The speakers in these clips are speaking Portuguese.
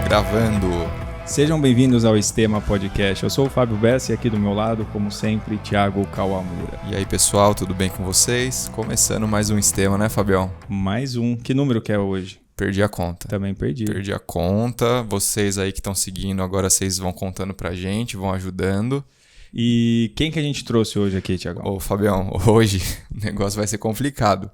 Gravando. Sejam bem-vindos ao Estema Podcast. Eu sou o Fábio Bessa e aqui do meu lado, como sempre, Thiago Kawamura. E aí, pessoal, tudo bem com vocês? Começando mais um Estema, né, Fabião? Mais um. Que número que é hoje? Perdi a conta. Também perdi. Perdi a conta. Vocês aí que estão seguindo, agora vocês vão contando pra gente, vão ajudando. E quem que a gente trouxe hoje aqui, Thiago? Ô, Fabião, hoje o negócio vai ser complicado.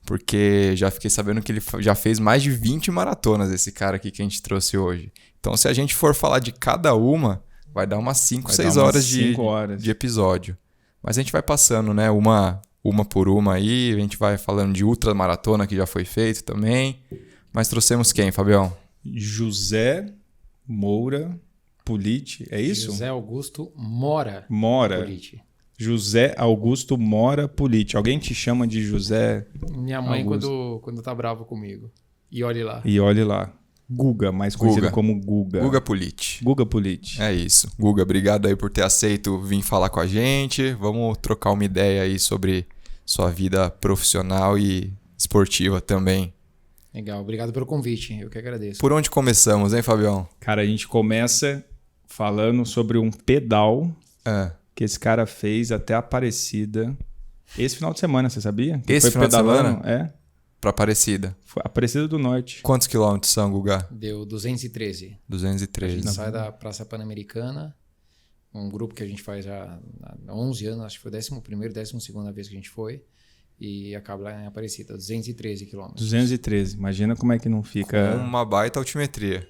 Porque já fiquei sabendo que ele já fez mais de 20 maratonas, esse cara aqui que a gente trouxe hoje. Então, se a gente for falar de cada uma, vai dar umas 5, 6 horas de episódio. Mas a gente vai passando, né? Uma por uma aí. A gente vai falando de ultramaratona que já foi feito também. Mas trouxemos quem, Fabião? José Moura Politi, é isso? José Augusto Mora. Politi. José Augusto Mora Politi. Alguém te chama de José Minha mãe Augusto? quando tá brava comigo. E olhe lá. E olhe lá. Guga, mais conhecido como Guga. Guga Politi. Guga Politi. É isso. Guga, obrigado aí por ter aceito vir falar com a gente. Vamos trocar uma ideia aí sobre sua vida profissional e esportiva também. Legal, obrigado pelo convite. Eu que agradeço. Por onde começamos, hein, Fabião? Cara, a gente começa falando sobre um pedal que esse cara fez até Aparecida esse final de semana, você sabia? Que esse final pedalando, de semana? Pra Aparecida. Foi Aparecida do Norte. Quantos quilômetros são, Guga? Deu 213. 213. A gente sai da Praça Pan-Americana, um grupo que a gente faz já há 11 anos, acho que foi 11ª, 12ª vez que a gente foi, e acaba lá em Aparecida, 213 quilômetros. 213, imagina como é que não fica... Com uma baita altimetria.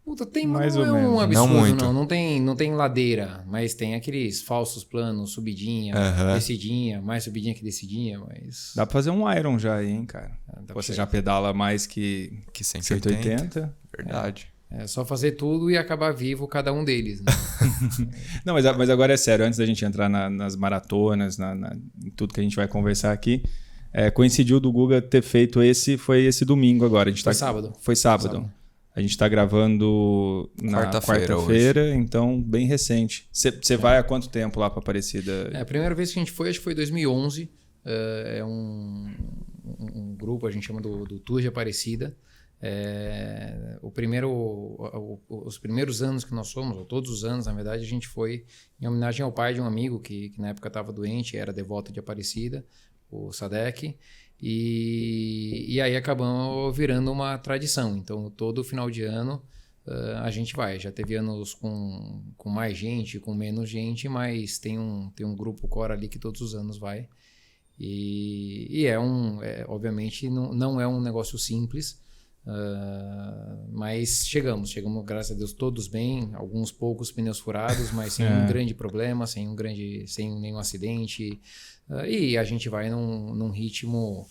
Puta, tem Mais não ou é menos. um absurdo, Não muito. não tem ladeira, mas tem aqueles falsos planos, subidinha, descidinha, mais subidinha que descidinha, mas... Dá pra fazer um Iron já aí, hein, cara? Você já pedala mais que 180. Verdade. É só fazer tudo e acabar vivo cada um deles, né? Não, mas agora é sério, antes da gente entrar nas maratonas, em tudo que a gente vai conversar aqui, coincidiu do Guga ter feito foi esse domingo agora. A gente Foi sábado. Foi sábado. A gente está gravando na quarta-feira, então bem recente. Você vai há quanto tempo lá para Aparecida? A primeira vez que a gente foi, acho que foi em 2011. É um grupo, a gente chama do Tour de Aparecida. Os primeiros anos que nós fomos, ou todos os anos, na verdade, a gente foi em homenagem ao pai de um amigo que na época estava doente, era devoto de Aparecida, o Sadek. E aí acabamos virando uma tradição. Então, todo final de ano a gente vai. Já teve anos com mais gente, com menos gente, mas tem um grupo core ali que todos os anos vai. E obviamente, não é um negócio simples, mas chegamos, graças a Deus, todos bem. Alguns poucos pneus furados, mas sem um grande problema, sem nenhum acidente. E a gente vai num ritmo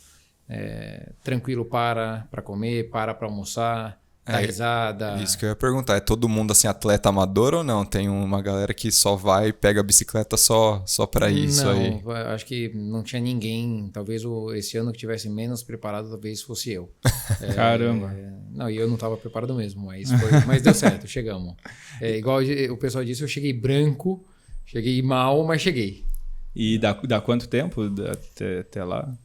tranquilo para comer, para almoçar, dar risada. Isso que eu ia perguntar, é todo mundo assim atleta amador ou não? Tem uma galera que só vai e pega a bicicleta só para isso? Não, aí? Acho que não tinha ninguém. Talvez esse ano que tivesse menos preparado, talvez fosse eu. Caramba. Não, e eu não estava preparado mesmo, mas deu certo, chegamos. Igual o pessoal disse, eu cheguei branco, cheguei mal, mas cheguei. E dá quanto tempo até lá?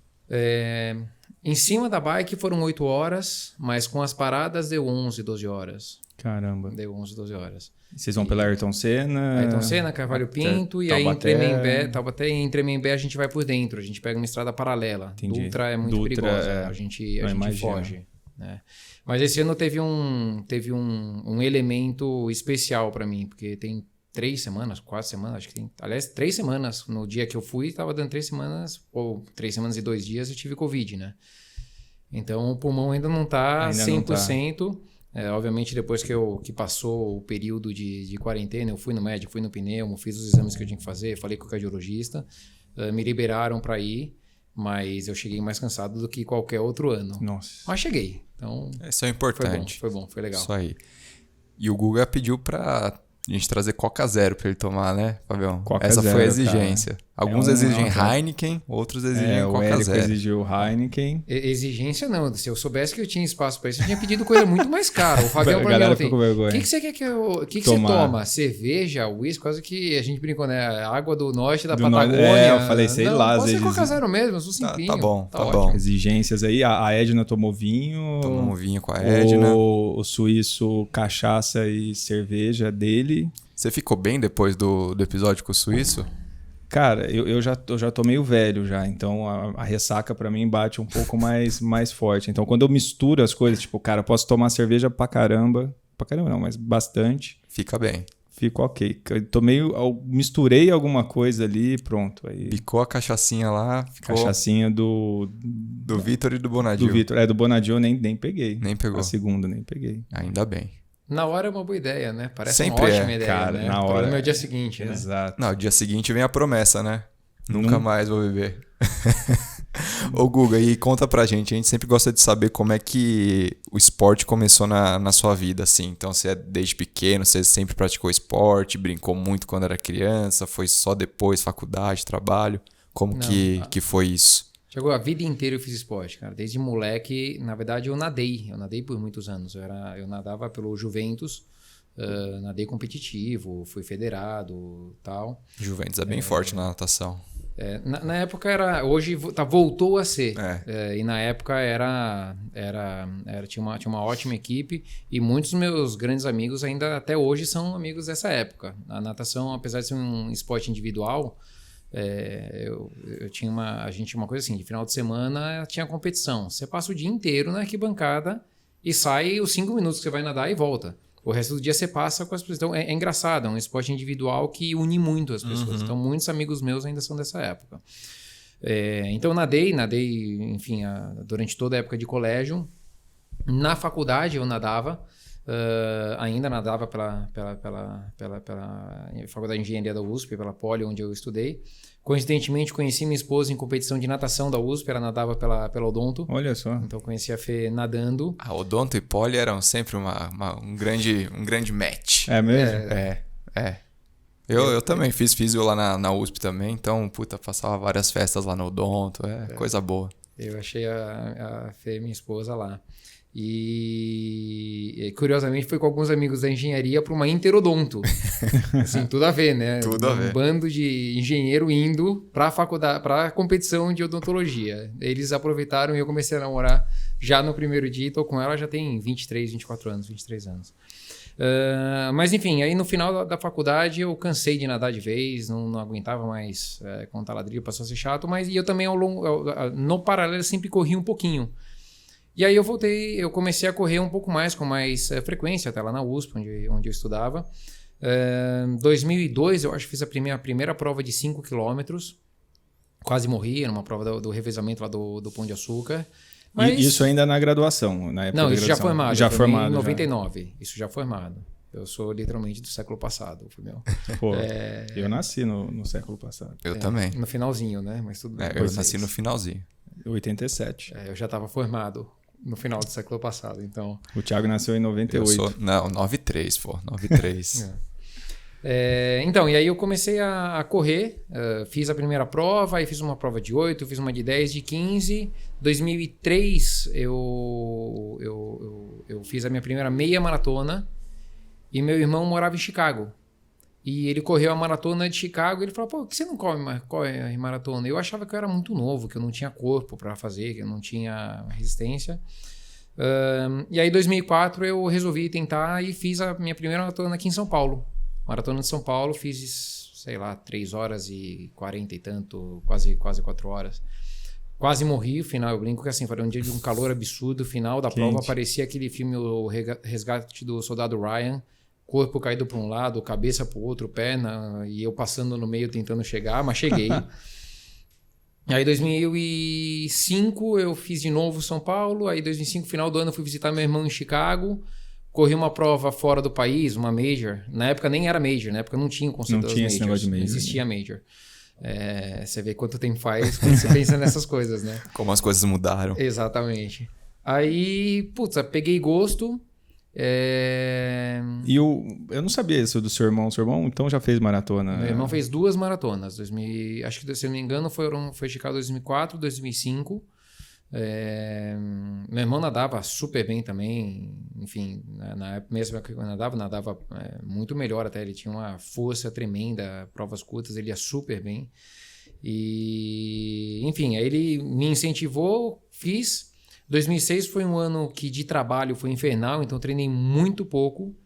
Em cima da bike foram 8 horas, mas com as paradas deu 11, 12 horas. Caramba. Deu 11, 12 horas. Vocês vão pela Ayrton Senna? Ayrton Senna, Carvalho Pinto, e aí em Tremembé, Taubaté, e em Tremembé a gente vai por dentro, a gente pega uma estrada paralela. Entendi. Dutra é muito perigosa, a gente foge. Né? Mas esse ano teve um elemento especial para mim, porque tem 3 semanas, 4 semanas, acho que tem. Aliás, 3 semanas. No dia que eu fui, estava dando 3 semanas, ou 3 semanas e 2 dias, eu tive Covid, né? Então o pulmão ainda não está 100%. Obviamente, depois que passou o período de quarentena, eu fui no médico, fui no pneumo, fiz os exames que eu tinha que fazer, falei com o cardiologista, me liberaram para ir, mas eu cheguei mais cansado do que qualquer outro ano. Nossa. Mas cheguei. Então, isso é importante. Foi bom, foi legal. Isso aí. E o Guga pediu para a gente trazer Coca Zero pra ele tomar, né, Fabião? Coca Essa Zero, foi a exigência. Cara. Alguns exigem Heineken, outros exigem Coca Zero. O Érico exigiu Heineken. Exigência não. Se eu soubesse que eu tinha espaço para isso, eu tinha pedido coisa muito mais cara. O Fabião pra mim ontem, o que você quer que eu... O que você toma? Cerveja, uísque, quase que a gente brincou, né? Água do norte da Patagônia. Eu falei, sei lá. Pode ser Coca Zero mesmo, eu sou simplinho. Tá bom. Exigências aí. A Edna tomou vinho. Tomou vinho com a Edna. O suíço, cachaça e cerveja dele. Você ficou bem depois do episódio com o suíço? Cara, eu já tô meio velho já, então a ressaca pra mim bate um pouco mais forte. Então quando eu misturo as coisas, tipo, cara, eu posso tomar cerveja pra caramba não, mas bastante. Fica bem. Fico ok. Misturei alguma coisa ali, pronto. Aí picou a cachaçinha lá. Cachaçinha do Vitor e do Bonadil. Do Vitor. Do Bonadil eu nem peguei. Nem pegou. A segunda nem peguei. Ainda bem. Na hora é uma boa ideia, né? Parece sempre uma ótima ideia, cara, né? Na hora. O problema é o dia seguinte, né? Exato. Não, o dia seguinte vem a promessa, né? Nunca mais vou beber. Ô Guga, e conta pra gente. A gente sempre gosta de saber como é que o esporte começou na sua vida, assim. Então, você é desde pequeno, você sempre praticou esporte, brincou muito quando era criança, foi só depois, faculdade, trabalho. Como que foi isso? Chegou a vida inteira eu fiz esporte, cara. Desde moleque, na verdade, eu nadei. Eu nadei por muitos anos. Eu nadava pelo Juventus, nadei competitivo, fui federado e tal. Juventus é bem forte na natação. Na época era... Hoje voltou a ser. E na época tinha uma ótima equipe e muitos dos meus grandes amigos ainda até hoje são amigos dessa época. A natação, apesar de ser um esporte individual... a gente tinha uma coisa assim, de final de semana tinha competição. Você passa o dia inteiro na arquibancada e sai os 5 minutos que você vai nadar e volta. O resto do dia você passa com as pessoas. Então é engraçado, é um esporte individual que une muito as pessoas. Então muitos amigos meus ainda são dessa época. Então nadei, enfim, durante toda a época de colégio. Na faculdade eu nadava. Ainda nadava pela Faculdade de Engenharia da USP, pela Poli, onde eu estudei. Coincidentemente, conheci minha esposa em competição de natação da USP, ela nadava pela Odonto. Olha só. Então, conheci a Fê nadando. A Odonto e Poli eram sempre um grande match. É mesmo? Eu também fiz físio lá na USP também, então, passava várias festas lá no Odonto, coisa boa. Eu achei a Fê, minha esposa, lá. E curiosamente foi com alguns amigos da engenharia para uma interodonto. Assim, tudo a ver, né? Tudo a ver. Um bando de engenheiro indo para a faculdade, para a competição de odontologia. Eles aproveitaram e eu comecei a namorar já no primeiro dia e tô com ela já tem 23 anos. Mas enfim, aí no final da faculdade eu cansei de nadar de vez, não aguentava mais contar ladrilho, passou a ser chato, mas eu também no paralelo sempre corri um pouquinho. E aí eu comecei a correr um pouco mais, com mais frequência, até lá na USP, onde eu estudava. Em 2002, eu acho que fiz a primeira prova de 5 quilômetros. Quase morri, era uma prova do revezamento lá do Pão de Açúcar. Mas... E isso ainda na graduação? Na época não, da isso graduação. já formado. Em 99, já. Isso já formado. Eu sou literalmente do século passado. Pô, eu nasci no século passado. Eu também. No finalzinho, né? Mas tudo bem. Eu nasci no finalzinho. 87. Eu já estava formado no final do século passado, então... O Thiago nasceu em 98. Não, 93, 93. Então, e aí eu comecei a correr, fiz a primeira prova, aí fiz uma prova de 8, fiz uma de 10, de 15. 2003 eu fiz a minha primeira meia maratona e meu irmão morava em Chicago. E ele correu a maratona de Chicago e ele falou, por que você não corre maratona? Eu achava que eu era muito novo, que eu não tinha corpo para fazer, que eu não tinha resistência. E aí em 2004 eu resolvi tentar e fiz a minha primeira maratona aqui em São Paulo. Maratona de São Paulo, fiz, sei lá, 3 horas e 40 e tanto, quase 4 horas. Quase morri, no final eu brinco que assim, foi um dia de um calor absurdo, final da prova parecia aquele filme O Resgate do Soldado Ryan, corpo caído para um lado, cabeça para o outro, perna, e eu passando no meio tentando chegar, mas cheguei. Aí em 2005 eu fiz de novo São Paulo, aí em 2005, final do ano, eu fui visitar meu irmão em Chicago, corri uma prova fora do país, uma Major. Na época nem era Major, na época não tinha o conceito das Majors. Esse negócio de Major. Não existia Major. Você vê quanto tempo faz quando você pensa nessas coisas, né? Como as coisas mudaram. Exatamente. Aí, peguei gosto. E eu não sabia isso do seu irmão. Seu irmão então já fez maratona? Meu irmão fez 2 maratonas. Acho que, se eu não me engano, foi Chicago 2004, 2005. Meu irmão nadava super bem também. Enfim, na época mesmo que eu nadava muito melhor até. Ele tinha uma força tremenda, provas curtas, ele ia super bem. E, enfim, aí ele me incentivou, fiz. 2006 foi um ano que de trabalho foi infernal, então eu treinei muito pouco.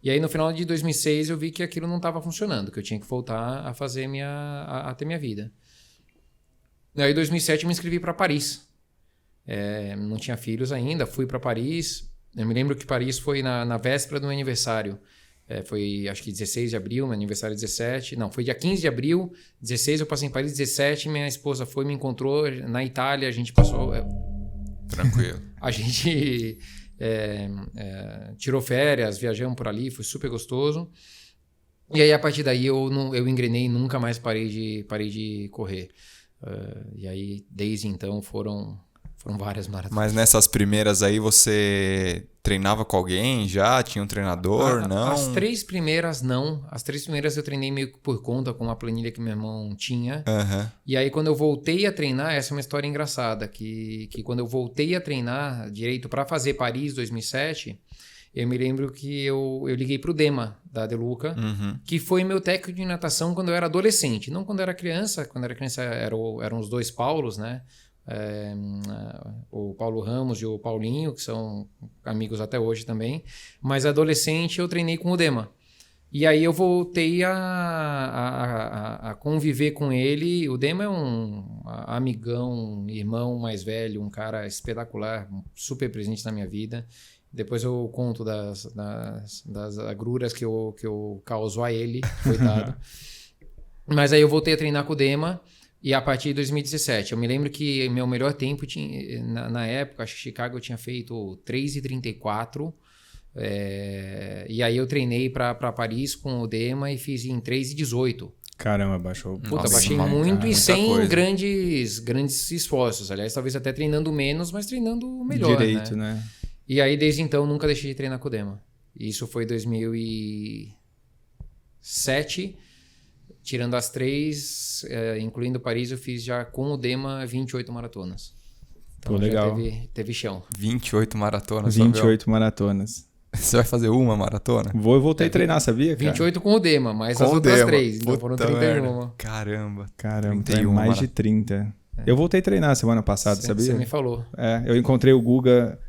E aí no final de 2006 eu vi que aquilo não estava funcionando, que eu tinha que voltar a fazer a ter minha vida. E aí em 2007 eu me inscrevi para Paris. Não tinha filhos ainda, fui para Paris. Eu me lembro que Paris foi na véspera do meu aniversário. Foi acho que 16 de abril, meu aniversário 17. Não, foi dia 15 de abril, 16 eu passei em Paris, 17 minha esposa foi, me encontrou na Itália, a gente passou... Tranquilo. A gente tirou férias, viajamos por ali, foi super gostoso. E aí, a partir daí, eu engrenei e nunca mais parei de correr. E aí, desde então, foram várias maratonas. Mas nessas primeiras aí, você treinava com alguém já? Tinha um treinador? Não? As 3 primeiras, não. As 3 primeiras eu treinei meio que por conta, com uma planilha que meu irmão tinha. Uhum. E aí, quando eu voltei a treinar, essa é uma história engraçada, que quando eu voltei a treinar direito para fazer Paris 2007, eu me lembro que eu liguei pro Dema, da Deluca, que foi meu técnico de natação quando eu era adolescente. Não quando eu era criança. Quando eu era criança eram os 2 Paulos, né? O Paulo Ramos e o Paulinho, que são amigos até hoje também. Mas adolescente eu treinei com o Dema. E aí eu voltei a conviver com ele. O Dema é um amigão, um irmão mais velho, um cara espetacular, super presente na minha vida. Depois eu conto das agruras que eu causo a ele, coitado. Mas aí eu voltei a treinar com o Dema. E a partir de 2017, eu me lembro que meu melhor tempo tinha, na época, acho que Chicago eu tinha feito 3:34. E aí eu treinei para Paris com o Dema e fiz em 3:18. Caramba, baixou. Puta, baixei muito e sem grandes esforços. Aliás, talvez até treinando menos, mas treinando melhor. Direito, né? E aí, desde então, nunca deixei de treinar com o Dema. Isso foi 2007. Tirando as 3, incluindo Paris, eu fiz já com o Dema 28 maratonas. Então, pô, legal. Já teve chão. 28 maratonas. 28 maratonas. Você vai fazer uma maratona? Eu voltei a treinar, sabia, cara? 28 com o Dema, mas com as outras Dema. 3. Então foram 31. Merda. Caramba, 31 mais de 30. Eu voltei a treinar semana passada, sabia? Você me falou. Eu encontrei o Guga...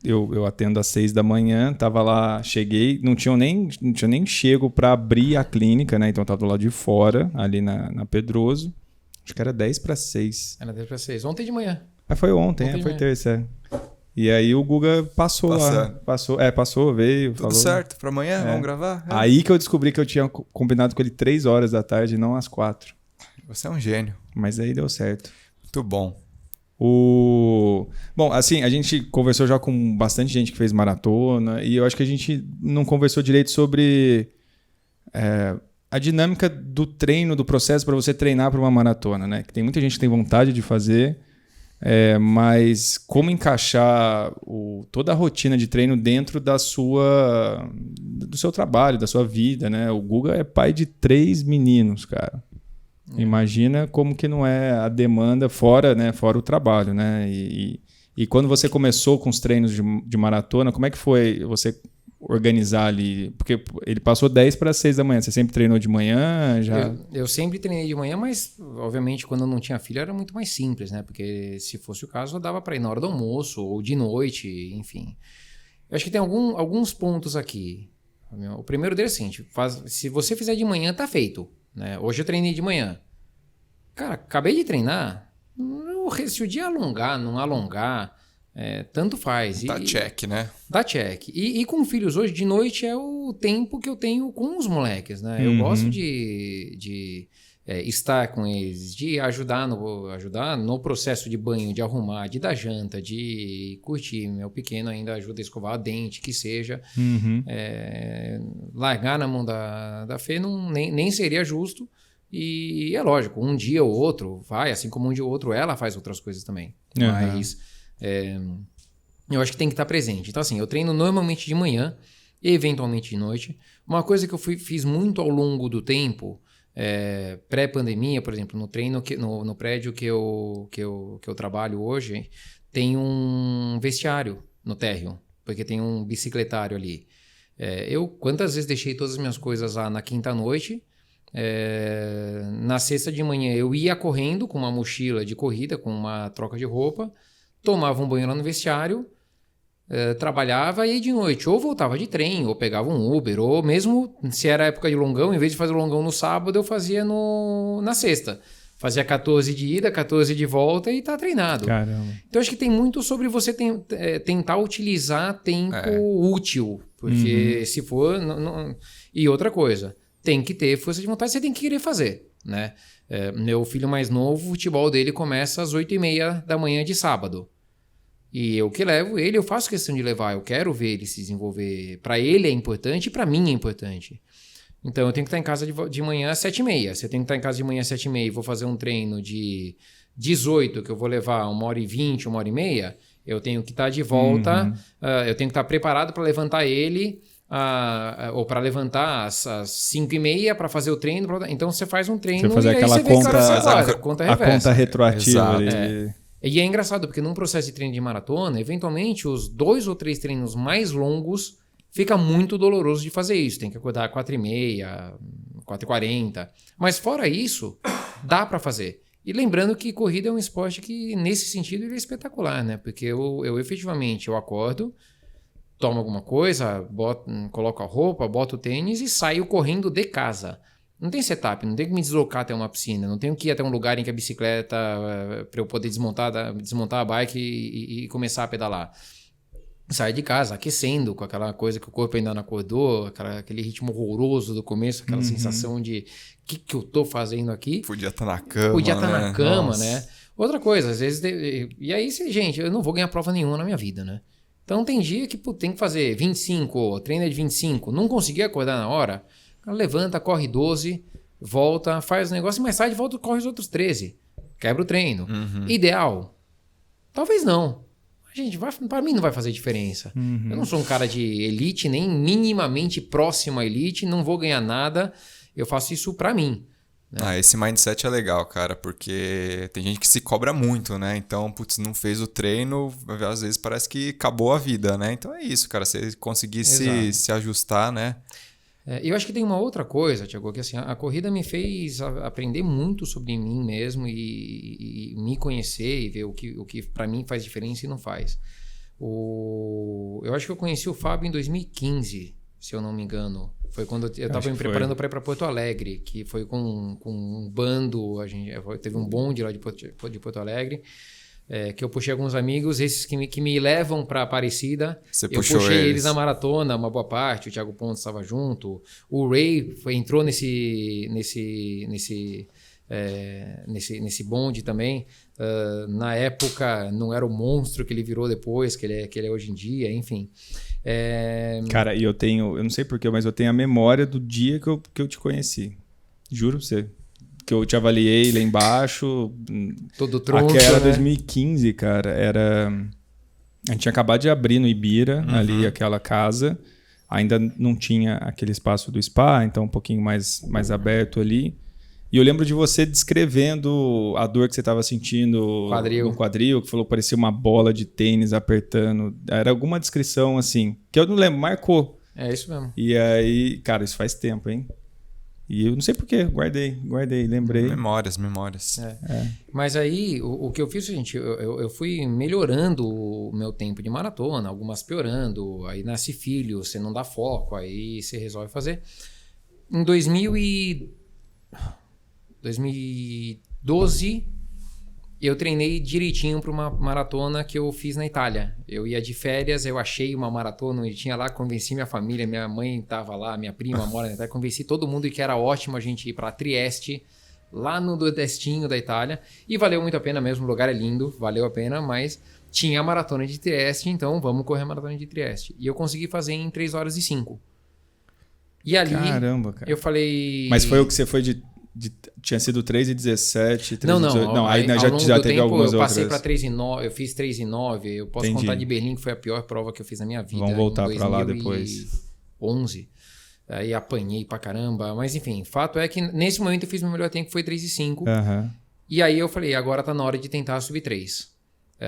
Eu atendo às 6 da manhã, tava lá, cheguei, não tinha nem chego para abrir a clínica, né? Então eu tava do lado de fora, ali na Pedroso. Acho que era 10:06. Era 10:06. Ontem de manhã. Foi ontem foi terça. E aí o Guga passou lá. Passou, veio. Tudo falou, certo, pra amanhã, vamos gravar? Aí que eu descobri que eu tinha combinado com ele 3 horas da tarde, não às 4. Você é um gênio. Mas aí deu certo. Muito bom. Bom, assim, a gente conversou já com bastante gente que fez maratona e eu acho que a gente não conversou direito sobre a dinâmica do treino, do processo para você treinar para uma maratona, né? Que tem muita gente que tem vontade de fazer, mas como encaixar toda a rotina de treino dentro do seu trabalho, da sua vida, né? O Guga é pai de 3 meninos, cara. Imagina como que não é a demanda fora o trabalho, né? E quando você começou com os treinos de maratona, como é que foi você organizar ali? Porque ele passou 10:06 da manhã. Você sempre treinou de manhã? Eu sempre treinei de manhã, mas obviamente quando eu não tinha filho era muito mais simples, né? Porque se fosse o caso, dava para ir na hora do almoço ou de noite, enfim. Eu acho que tem alguns pontos aqui. O primeiro deles é o seguinte: se você fizer de manhã, tá feito. Né? Hoje eu treinei de manhã. Cara, acabei de treinar. Se o dia alongar, não alongar, tanto faz. Dá check, né? Dá check. E com filhos hoje, de noite é o tempo que eu tenho com os moleques, né? Eu gosto de estar com eles, de ajudar no processo de banho, de arrumar, de dar janta, de curtir. Meu pequeno ainda ajuda a escovar a dente, que seja. Largar na mão da Fê nem seria justo. E é lógico, um dia ou outro vai, assim como um dia ou outro ela faz outras coisas também. Mas eu acho que tem que estar presente. Então, assim, eu treino normalmente de manhã, eventualmente de noite. Uma coisa que eu fiz muito ao longo do tempo, pré-pandemia, por exemplo, no treino, no prédio que eu trabalho hoje, tem um vestiário no térreo, porque tem um bicicletário ali. Eu quantas vezes deixei todas as minhas coisas lá na quinta-noite, na sexta de manhã eu ia correndo com uma mochila de corrida, com uma troca de roupa, tomava um banho lá no vestiário, trabalhava e aí de noite ou voltava de trem, ou pegava um Uber, ou mesmo se era época de longão, em vez de fazer o longão no sábado, eu fazia na sexta. Fazia 14 de ida, 14 de volta e tá treinado. Caramba. Então acho que tem muito sobre você tentar utilizar tempo útil, porque se for... E outra coisa, tem que ter força de vontade, você tem que querer fazer, né? Meu filho mais novo, o futebol dele começa às 8h30 da manhã de sábado. E eu que levo ele, eu faço questão de levar, eu quero ver ele se desenvolver. Para ele é importante e para mim é importante. Então eu tenho que estar em casa de manhã às 7h30. Se eu tenho que estar em casa de manhã às 7h30 e vou fazer um treino de 18, que eu vou levar 1h20, 1h30, eu tenho que estar de volta, eu tenho que estar preparado para levantar ele, ou para levantar às 5h30 para fazer o treino. Então você faz um treino você fazer e aí aquela você vê a conta reversa. A conta retroativa. E é engraçado, porque num processo de treino de maratona, eventualmente os 2 ou 3 treinos mais longos fica muito doloroso de fazer isso. Tem que acordar às 4h30, 4h40. Mas fora isso, dá para fazer. E lembrando que corrida é um esporte que, nesse sentido, ele é espetacular, né? Porque eu efetivamente acordo, tomo alguma coisa, coloco a roupa, boto o tênis e saio correndo de casa. Não tem setup, não tenho que me deslocar até uma piscina, não tenho que ir até um lugar em que a bicicleta, para eu poder desmontar a bike e começar a pedalar. Saio de casa aquecendo com aquela coisa que o corpo ainda não acordou, aquele ritmo horroroso do começo, aquela sensação de o que eu tô fazendo aqui? Podia estar na cama. Podia estar na cama, né? Outra coisa, às vezes... E aí, gente, eu não vou ganhar prova nenhuma na minha vida, né? Então tem dia que tem que fazer 25, treino de 25, não consegui acordar na hora... Levanta, corre 12, volta, faz o negócio e mais tarde volta e corre os outros 13. Quebra o treino. Ideal? Talvez não. Gente, para mim não vai fazer diferença. Eu não sou um cara de elite, nem minimamente próximo à elite, não vou ganhar nada. Eu faço isso para mim. Né? Esse mindset é legal, cara, porque tem gente que se cobra muito, né? Então, putz, não fez o treino, às vezes parece que acabou a vida, né? Então é isso, cara, você conseguir se ajustar, né? Eu acho que tem uma outra coisa, Thiago, que assim, a corrida me fez aprender muito sobre mim mesmo e me conhecer e ver o que para mim faz diferença e não faz. Eu acho que eu conheci o Fábio em 2015, se eu não me engano. Foi quando eu estava me preparando para ir para Porto Alegre, que foi com um bando, teve um bonde lá de Porto Alegre. Que eu puxei alguns amigos, esses que me levam para Aparecida. Eu puxei eles na maratona, uma boa parte. O Thiago Pontes estava junto. O Ray entrou nesse bonde também. Na época não era o monstro que ele virou depois, que ele é hoje em dia, enfim. Cara, e eu não sei porquê, mas eu tenho a memória do dia que eu te conheci. Juro pra você. Que eu te avaliei lá embaixo. Todo tronco, aqui era né? 2015, cara. A gente tinha acabado de abrir no Ibira, ali aquela casa. Ainda não tinha aquele espaço do spa, então um pouquinho mais aberto ali. E eu lembro de você descrevendo a dor que você estava sentindo no quadril, que falou que parecia uma bola de tênis apertando. Era alguma descrição assim, que eu não lembro, marcou. É isso mesmo. E aí, cara, isso faz tempo, hein? E eu não sei porquê, guardei, lembrei. Memórias. Mas aí, o que eu fiz, gente, eu fui melhorando o meu tempo de maratona, algumas piorando, aí nasce filho, você não dá foco, aí você resolve fazer. Em 2012, eu treinei direitinho para uma maratona que eu fiz na Itália. Eu ia de férias, eu achei uma maratona e tinha lá, convenci minha família, minha mãe estava lá, minha prima mora na Itália, convenci todo mundo que era ótimo a gente ir para Trieste, lá no nordestinho da Itália, e valeu muito a pena mesmo, o lugar é lindo, valeu a pena, mas tinha a maratona de Trieste, então vamos correr a maratona de Trieste. E eu consegui fazer em 3 horas e 5. E ali, caramba, cara. Eu falei... Mas foi o que você foi de Tinha sido 3:17, 3:18. Não, aí já teve tempo, algumas eu outras. passei para 3:09, eu fiz 3:09. Eu posso contar de Berlim, que foi a pior prova que eu fiz na minha vida. Vamos voltar para lá depois. 2011. Aí apanhei pra caramba. Mas enfim, fato é que nesse momento eu fiz meu melhor tempo, foi 3:05. E aí eu falei, agora tá na hora de tentar subir 3.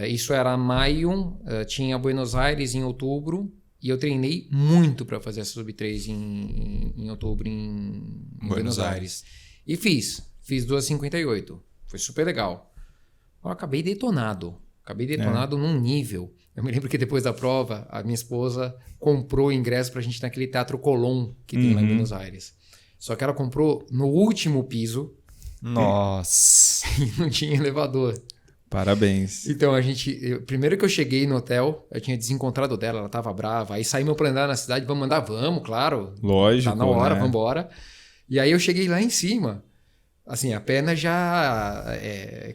Isso era maio, tinha Buenos Aires em outubro. E eu treinei muito para fazer essa sub-3 em outubro em Buenos Aires. E fiz 2:58. Foi super legal. Eu acabei detonado. Num nível. Eu me lembro que depois da prova, a minha esposa comprou ingresso pra gente ir naquele Teatro Colón que tem lá em Buenos Aires. Só que ela comprou no último piso. Nossa! E não tinha elevador. Parabéns. Então, primeiro que eu cheguei no hotel, eu tinha desencontrado dela, ela tava brava. Aí saímos pra andar na cidade, vamos andar? Vamos, claro. Lógico, tá na hora, né? vamos embora. E aí eu cheguei lá em cima, assim, a perna já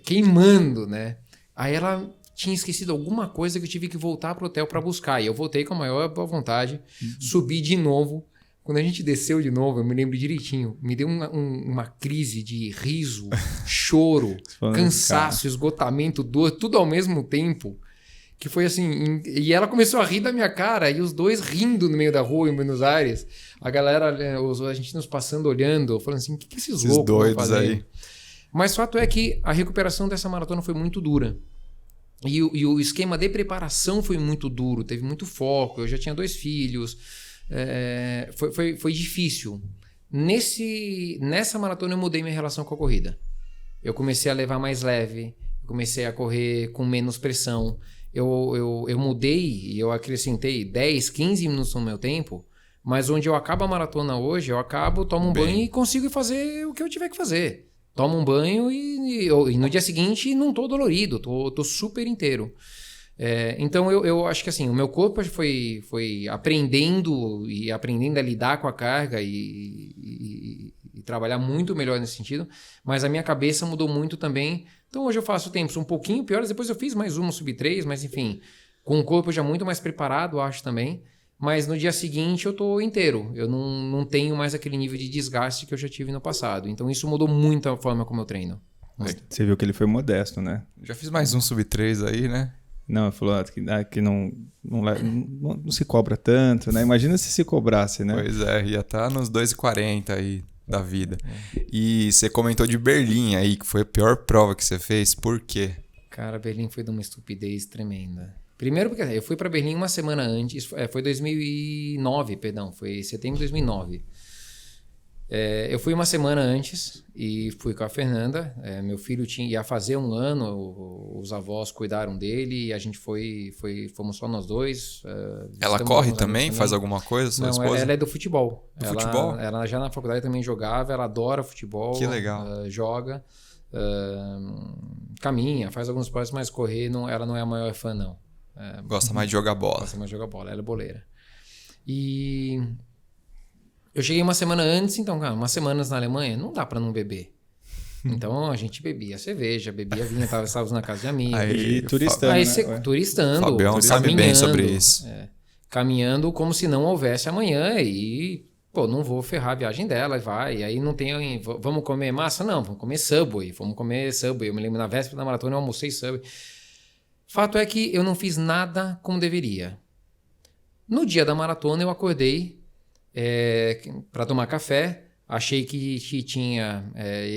queimando, né? Aí ela tinha esquecido alguma coisa que eu tive que voltar pro hotel pra buscar. E eu voltei com a maior boa vontade, subi de novo. Quando a gente desceu de novo, eu me lembro direitinho, me deu uma crise de riso, choro, cansaço, esgotamento, dor, tudo ao mesmo tempo. Que foi assim, e ela começou a rir da minha cara, e os dois rindo no meio da rua em Buenos Aires. A galera, os argentinos passando, olhando, falando assim, o que esses loucos doidos vão fazer? aí? Mas o fato é que a recuperação dessa maratona foi muito dura. E o esquema de preparação foi muito duro, teve muito foco, eu já tinha 2 filhos... Foi difícil. Nessa maratona eu mudei minha relação com a corrida. Eu comecei a levar mais leve, eu comecei a correr com menos pressão. Eu mudei e eu acrescentei 10, 15 minutos no meu tempo, mas onde eu acabo a maratona hoje, tomo um banho e consigo fazer o que eu tiver que fazer. Tomo um banho e no dia seguinte não tô dolorido, tô super inteiro. Então eu acho que assim, o meu corpo foi aprendendo a lidar com a carga e trabalhar muito melhor nesse sentido, mas a minha cabeça mudou muito também. Então hoje eu faço tempos um pouquinho piores, depois eu fiz mais uma sub-3, mas enfim, com o corpo já muito mais preparado, acho também. Mas no dia seguinte eu tô inteiro, eu não tenho mais aquele nível de desgaste que eu já tive no passado. Então isso mudou muito a forma como eu treino. Você viu que ele foi modesto, né? Já fiz mais um sub-3 aí, né? Não, ele falou que não se cobra tanto, né? Imagina se cobrasse, né? Pois é, ia estar nos 2:40 aí da vida. E você comentou de Berlim aí, que foi a pior prova que você fez. Por quê? Cara, Berlim foi de uma estupidez tremenda. Primeiro porque eu fui para Berlim uma semana antes, foi 2009, perdão, foi setembro de 2009. Eu fui uma semana antes e fui com a Fernanda. Meu filho ia fazer 1 ano, os avós cuidaram dele e a gente fomos só nós dois. Ela corre também? Faz alguma coisa, sua esposa? Não, ela é do futebol. Futebol? Ela já na faculdade também jogava, ela adora futebol. Que legal. Joga, caminha, faz alguns esportes, mas correr ela não é a maior fã, não. Gosta mais de jogar bola. Gosta mais de jogar bola, ela é boleira. E... eu cheguei uma semana antes, então, cara, umas semanas na Alemanha, não dá pra não beber. Então a gente bebia cerveja, bebia vinho, estávamos na casa de amigos. Aí turistando, turistando. Fabião sabe bem sobre isso. Caminhando como se não houvesse amanhã e, não vou ferrar a viagem dela, vai. Aí não tem, vamos comer massa? Não, vamos comer Subway. Eu me lembro, na véspera da maratona eu almocei Subway. Fato é que eu não fiz nada como deveria. No dia da maratona eu acordei para tomar café, achei que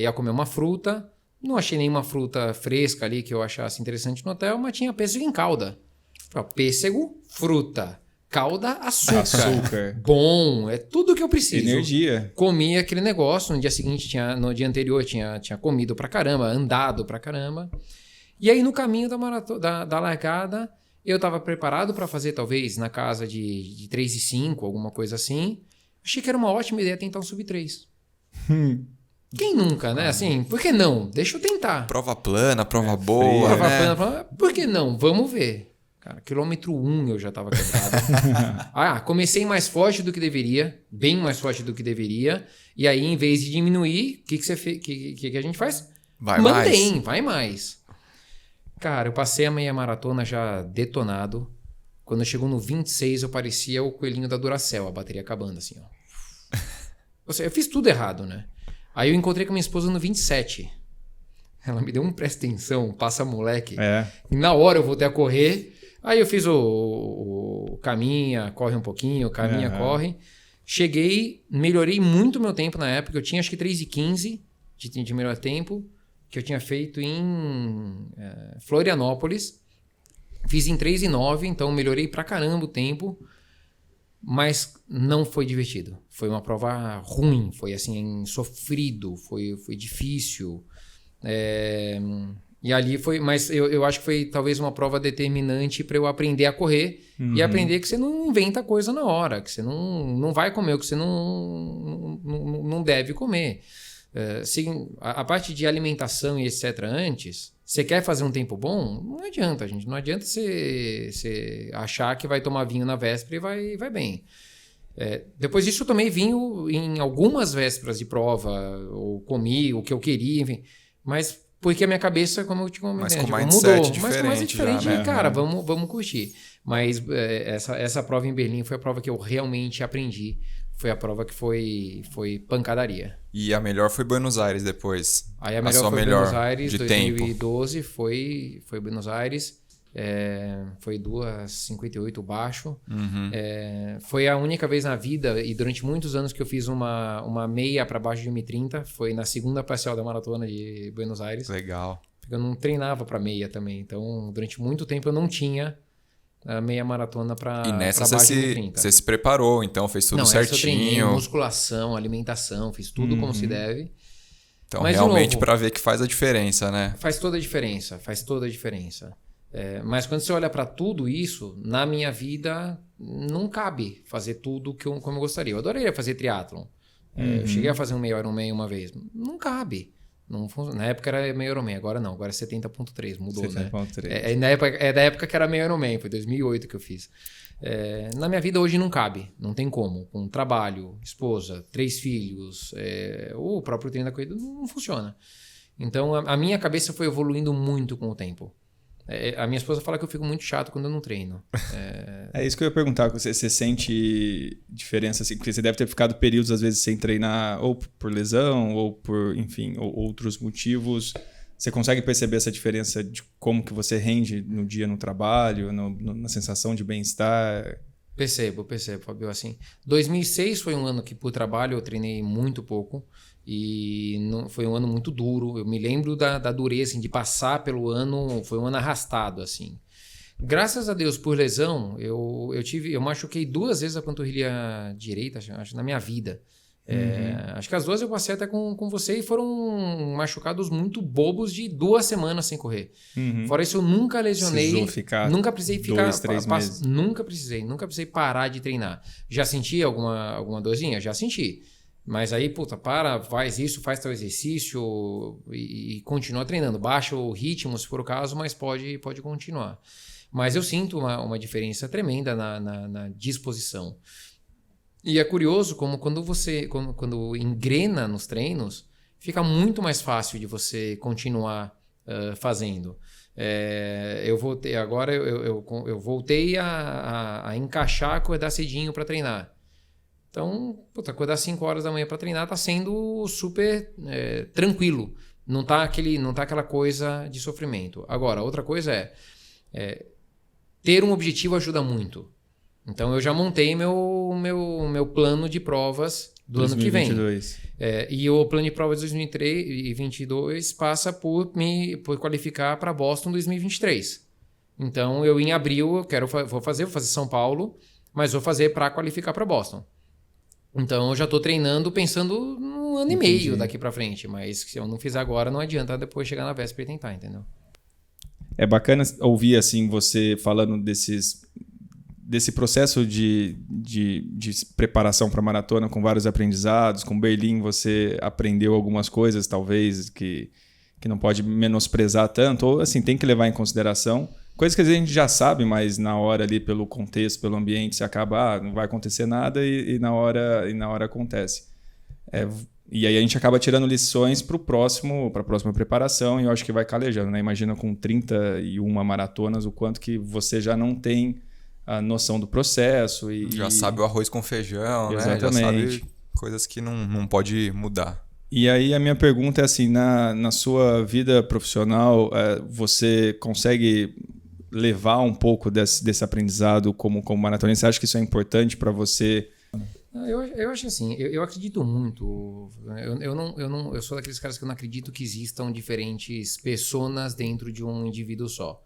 ia comer uma fruta, não achei nenhuma fruta fresca ali que eu achasse interessante no hotel, mas tinha pêssego em calda. Pêssego, fruta, calda, açúcar. Bom, é tudo que eu preciso. Energia. Comi aquele negócio, no dia seguinte, no dia anterior tinha comido pra caramba, andado pra caramba. E aí no caminho da largada, eu estava preparado para fazer talvez na casa de 3:05, alguma coisa assim. Achei que era uma ótima ideia tentar um sub-3. Quem nunca, né? Assim, por que não? Deixa eu tentar. Prova plana, prova boa, prova né? plana, por que não? Vamos ver. Cara, quilômetro 1 eu já estava quebrado. Comecei mais forte do que deveria, bem mais forte do que deveria. E aí, em vez de diminuir, o que a gente faz? Vai mais. Cara, eu passei a meia maratona já detonado. Quando chegou no 26, eu parecia o coelhinho da Duracell, a bateria acabando assim, ó. Eu fiz tudo errado, né? Aí eu encontrei com minha esposa no 27. Ela me deu presta atenção, passa moleque. E na hora eu voltei a correr. Aí eu fiz o caminha, corre um pouquinho, caminha, corre. Cheguei, melhorei muito meu tempo na época. Eu tinha acho que 3:15 de melhor tempo, que eu tinha feito em Florianópolis. Fiz em 3:09, então melhorei pra caramba o tempo. Mas não foi divertido. Foi uma prova ruim, foi assim, sofrido, foi difícil. E ali foi, mas eu acho que foi talvez uma prova determinante para eu aprender a correr e aprender que você não inventa coisa na hora, que você não vai comer o que você não deve comer. A parte de alimentação e etc. antes, você quer fazer um tempo bom? Não adianta, gente. Não adianta você achar que vai tomar vinho na véspera e vai bem. Depois disso eu tomei vinho em algumas vésperas de prova, ou comi o que eu queria, enfim. Mas porque a minha cabeça, como eu te comentei, mudou. Mas com mais diferente, já, né? Cara, vamos curtir. Mas essa prova em Berlim foi a prova que eu realmente aprendi. Foi a prova que foi pancadaria. E a melhor foi Buenos Aires depois. Aí a melhor foi Buenos Aires, de 2012 tempo. foi Buenos Aires. Foi 2:58 baixo. Foi a única vez na vida e durante muitos anos que eu fiz uma meia para baixo de 1:30. Foi na segunda parcial da maratona de Buenos Aires. Legal. Porque eu não treinava para meia também. Então, durante muito tempo eu não tinha a meia maratona para baixo de 1:30. Você se preparou, então fez tudo certinho. Eu treinei musculação, alimentação, fiz tudo como se deve. Então, mas, realmente para ver que faz a diferença, né? Faz toda a diferença. Mas quando você olha para tudo isso, na minha vida não cabe fazer tudo como eu gostaria. Eu adoraria fazer triatlon. Eu cheguei a fazer um meio Ironman uma vez. Não cabe. Na época era meio Ironman, agora não. Agora é 70.3, mudou, 70.3. Né? É da época que era meio Ironman, foi 2008 que eu fiz. Na minha vida hoje não cabe, não tem como. Com trabalho, esposa, 3 filhos, o próprio treino da corrida não funciona. Então a minha cabeça foi evoluindo muito com o tempo. A minha esposa fala que eu fico muito chato quando eu não treino. É isso que eu ia perguntar. Você sente diferença? Assim, porque você deve ter ficado períodos, às vezes, sem treinar, ou por lesão, ou por, enfim, ou outros motivos. Você consegue perceber essa diferença de como que você rende no dia no trabalho, na sensação de bem-estar? Percebo, Fabio. Assim, 2006 foi um ano que, por trabalho, eu treinei muito pouco. E foi um ano muito duro. Eu me lembro da dureza, assim, de passar pelo ano. Foi um ano arrastado, assim. Graças a Deus, por lesão, eu machuquei 2 vezes a panturrilha direita, acho, na minha vida. Acho que as 2 eu passei até com você e foram machucados muito bobos de 2 semanas sem correr. Fora isso, eu nunca lesionei. Nunca precisei ficar 2, 3 meses. Nunca precisei parar de treinar. Já senti alguma dorzinha? Já senti. Mas aí, faz isso, faz tal exercício e continua treinando. Baixa o ritmo, se for o caso, mas pode continuar. Mas eu sinto uma diferença tremenda na disposição. E é curioso como quando engrena nos treinos, fica muito mais fácil de você continuar fazendo. Eu voltei agora, eu voltei a encaixar, acordar cedinho para treinar. Então, acordar 5 horas da manhã para treinar tá sendo super tranquilo. Não tá aquela coisa de sofrimento. Agora, outra coisa ter um objetivo ajuda muito. Então, eu já montei meu plano de provas do 2022. Ano que vem. E o plano de provas de 2022 passa por qualificar para Boston 2023. Então, eu em abril vou fazer São Paulo, mas vou fazer para qualificar para Boston. Então, eu já estou treinando pensando no ano e meio daqui para frente. Mas se eu não fizer agora, não adianta depois chegar na véspera e tentar, entendeu? É bacana ouvir assim você falando desse processo de preparação para maratona com vários aprendizados. Com Berlim você aprendeu algumas coisas, talvez, que não pode menosprezar tanto. Ou assim, tem que levar em consideração. Coisas que a gente já sabe, mas na hora ali, pelo contexto, pelo ambiente, você acaba, não vai acontecer nada e na hora acontece. E aí a gente acaba tirando lições para a próxima preparação e eu acho que vai calejando, né? Imagina com 31 maratonas o quanto que você já não tem a noção do processo. Já sabe o arroz com feijão, exatamente, né? Já sabe coisas que não pode mudar. E aí a minha pergunta é assim, na sua vida profissional, você consegue levar um pouco desse aprendizado como maratonista? Você acha que isso é importante para você? Eu acho assim, eu acredito muito. Eu sou daqueles caras que eu não acredito que existam diferentes personas dentro de um indivíduo só.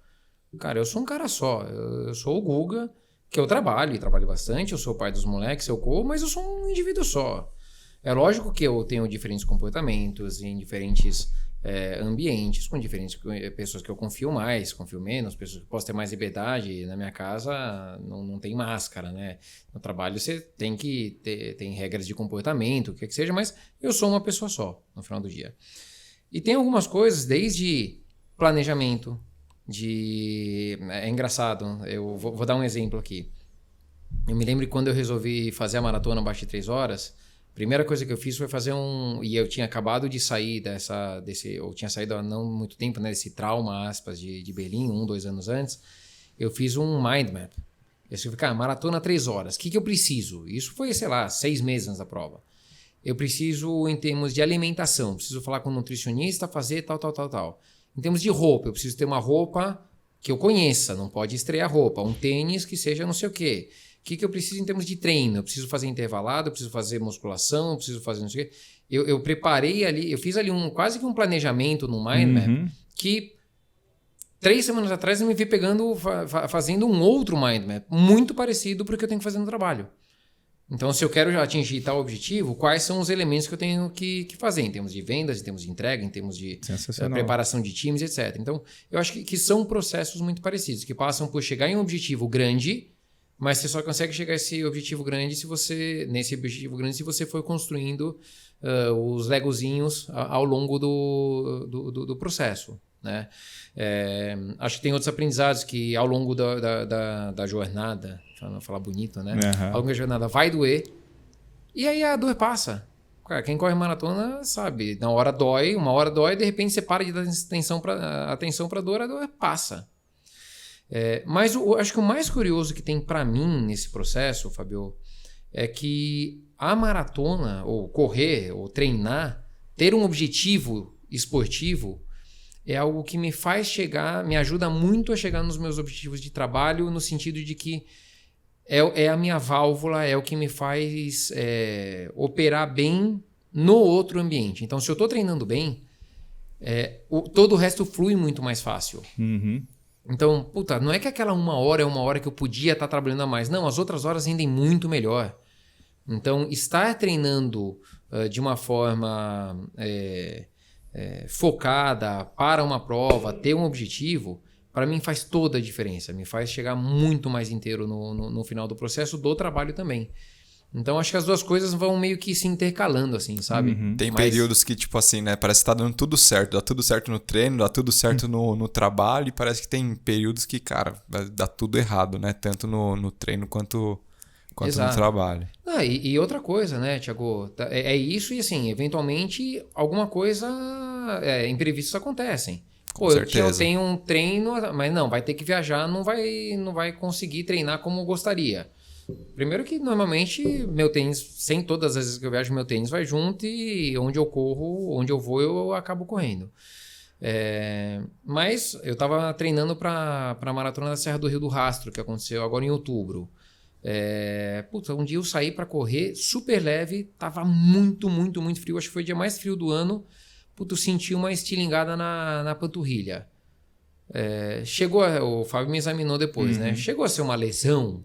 Cara, eu sou um cara só. Eu sou o Guga, que eu trabalho bastante. Eu sou o pai dos moleques, eu corro, mas eu sou um indivíduo só. É lógico que eu tenho diferentes comportamentos em diferentes ambientes, com diferentes pessoas que eu confio mais, confio menos, pessoas que posso ter mais liberdade. Na minha casa não tem máscara, né? No trabalho você tem que tem regras de comportamento, o que seja, mas eu sou uma pessoa só no final do dia. E tem algumas coisas, desde planejamento, é engraçado, eu vou dar um exemplo aqui. Eu me lembro que quando eu resolvi fazer a maratona abaixo de 3 horas, a primeira coisa que eu fiz foi fazer e eu tinha acabado de sair eu tinha saído há não muito tempo, né, desse trauma, aspas, de Berlim, 2 anos antes. Eu fiz um mind map. Eu falei, cara, maratona 3 horas, o que eu preciso? Isso foi, sei lá, 6 meses antes da prova. Eu preciso, em termos de alimentação, preciso falar com um nutricionista, fazer tal. Em termos de roupa, eu preciso ter uma roupa que eu conheça, não pode estrear roupa, um tênis que seja não sei o quê. O que eu preciso em termos de treino? Eu preciso fazer intervalado, eu preciso fazer musculação, eu preciso fazer não sei o quê. Eu preparei ali, eu fiz ali quase que um planejamento no Mind Map, que 3 semanas atrás eu me vi fazendo um outro Mind Map, muito parecido para o que eu tenho que fazer no trabalho. Então, se eu quero atingir tal objetivo, quais são os elementos que eu tenho que fazer em termos de vendas, em termos de entrega, em termos de preparação de times, etc. Então, eu acho que são processos muito parecidos, que passam por chegar em um objetivo grande, mas você só consegue chegar a esse objetivo grande se você for construindo os legozinhos ao longo do processo, né? Acho que tem outros aprendizados que ao longo da jornada, para falar bonito, né? Ao longo da jornada vai doer e aí a dor passa. Cara, quem corre maratona sabe, na hora dói, uma hora dói, de repente você para de dar atenção para a dor passa. Mas acho que o mais curioso que tem para mim nesse processo, Fabio, é que a maratona, ou correr, ou treinar, ter um objetivo esportivo é algo que me ajuda muito a chegar nos meus objetivos de trabalho, no sentido de que é a minha válvula, é o que me faz operar bem no outro ambiente. Então, se eu estou treinando bem, todo o resto flui muito mais fácil. Então, não é que aquela 1 hora é 1 hora que eu podia estar trabalhando a mais. Não, as outras horas rendem muito melhor. Então, estar treinando de uma forma focada para uma prova, ter um objetivo, para mim faz toda a diferença. Me faz chegar muito mais inteiro no final do processo do trabalho também. Então, acho que as duas coisas vão meio que se intercalando, assim, sabe? Tem períodos que, tipo assim, né? Parece que tá dando tudo certo. Dá tudo certo no treino, dá tudo certo no trabalho. E parece que tem períodos que, cara, dá tudo errado, né? Tanto no treino quanto no trabalho. E outra coisa, né, Thiago? É isso e, assim, eventualmente, alguma coisa... imprevistos acontecem. Eu tenho um treino, mas não, vai ter que viajar, não vai conseguir treinar como gostaria. Primeiro que normalmente meu tênis, sem todas as vezes que eu viajo, meu tênis vai junto e onde eu corro, onde eu vou, eu acabo correndo. Mas eu estava treinando para a Maratona da Serra do Rio do Rastro, que aconteceu agora em outubro. Um dia eu saí para correr super leve, tava muito, muito, muito frio, acho que foi o dia mais frio do ano. Eu senti uma estilingada na panturrilha. O Fábio me examinou depois, né? Chegou a ser uma lesão?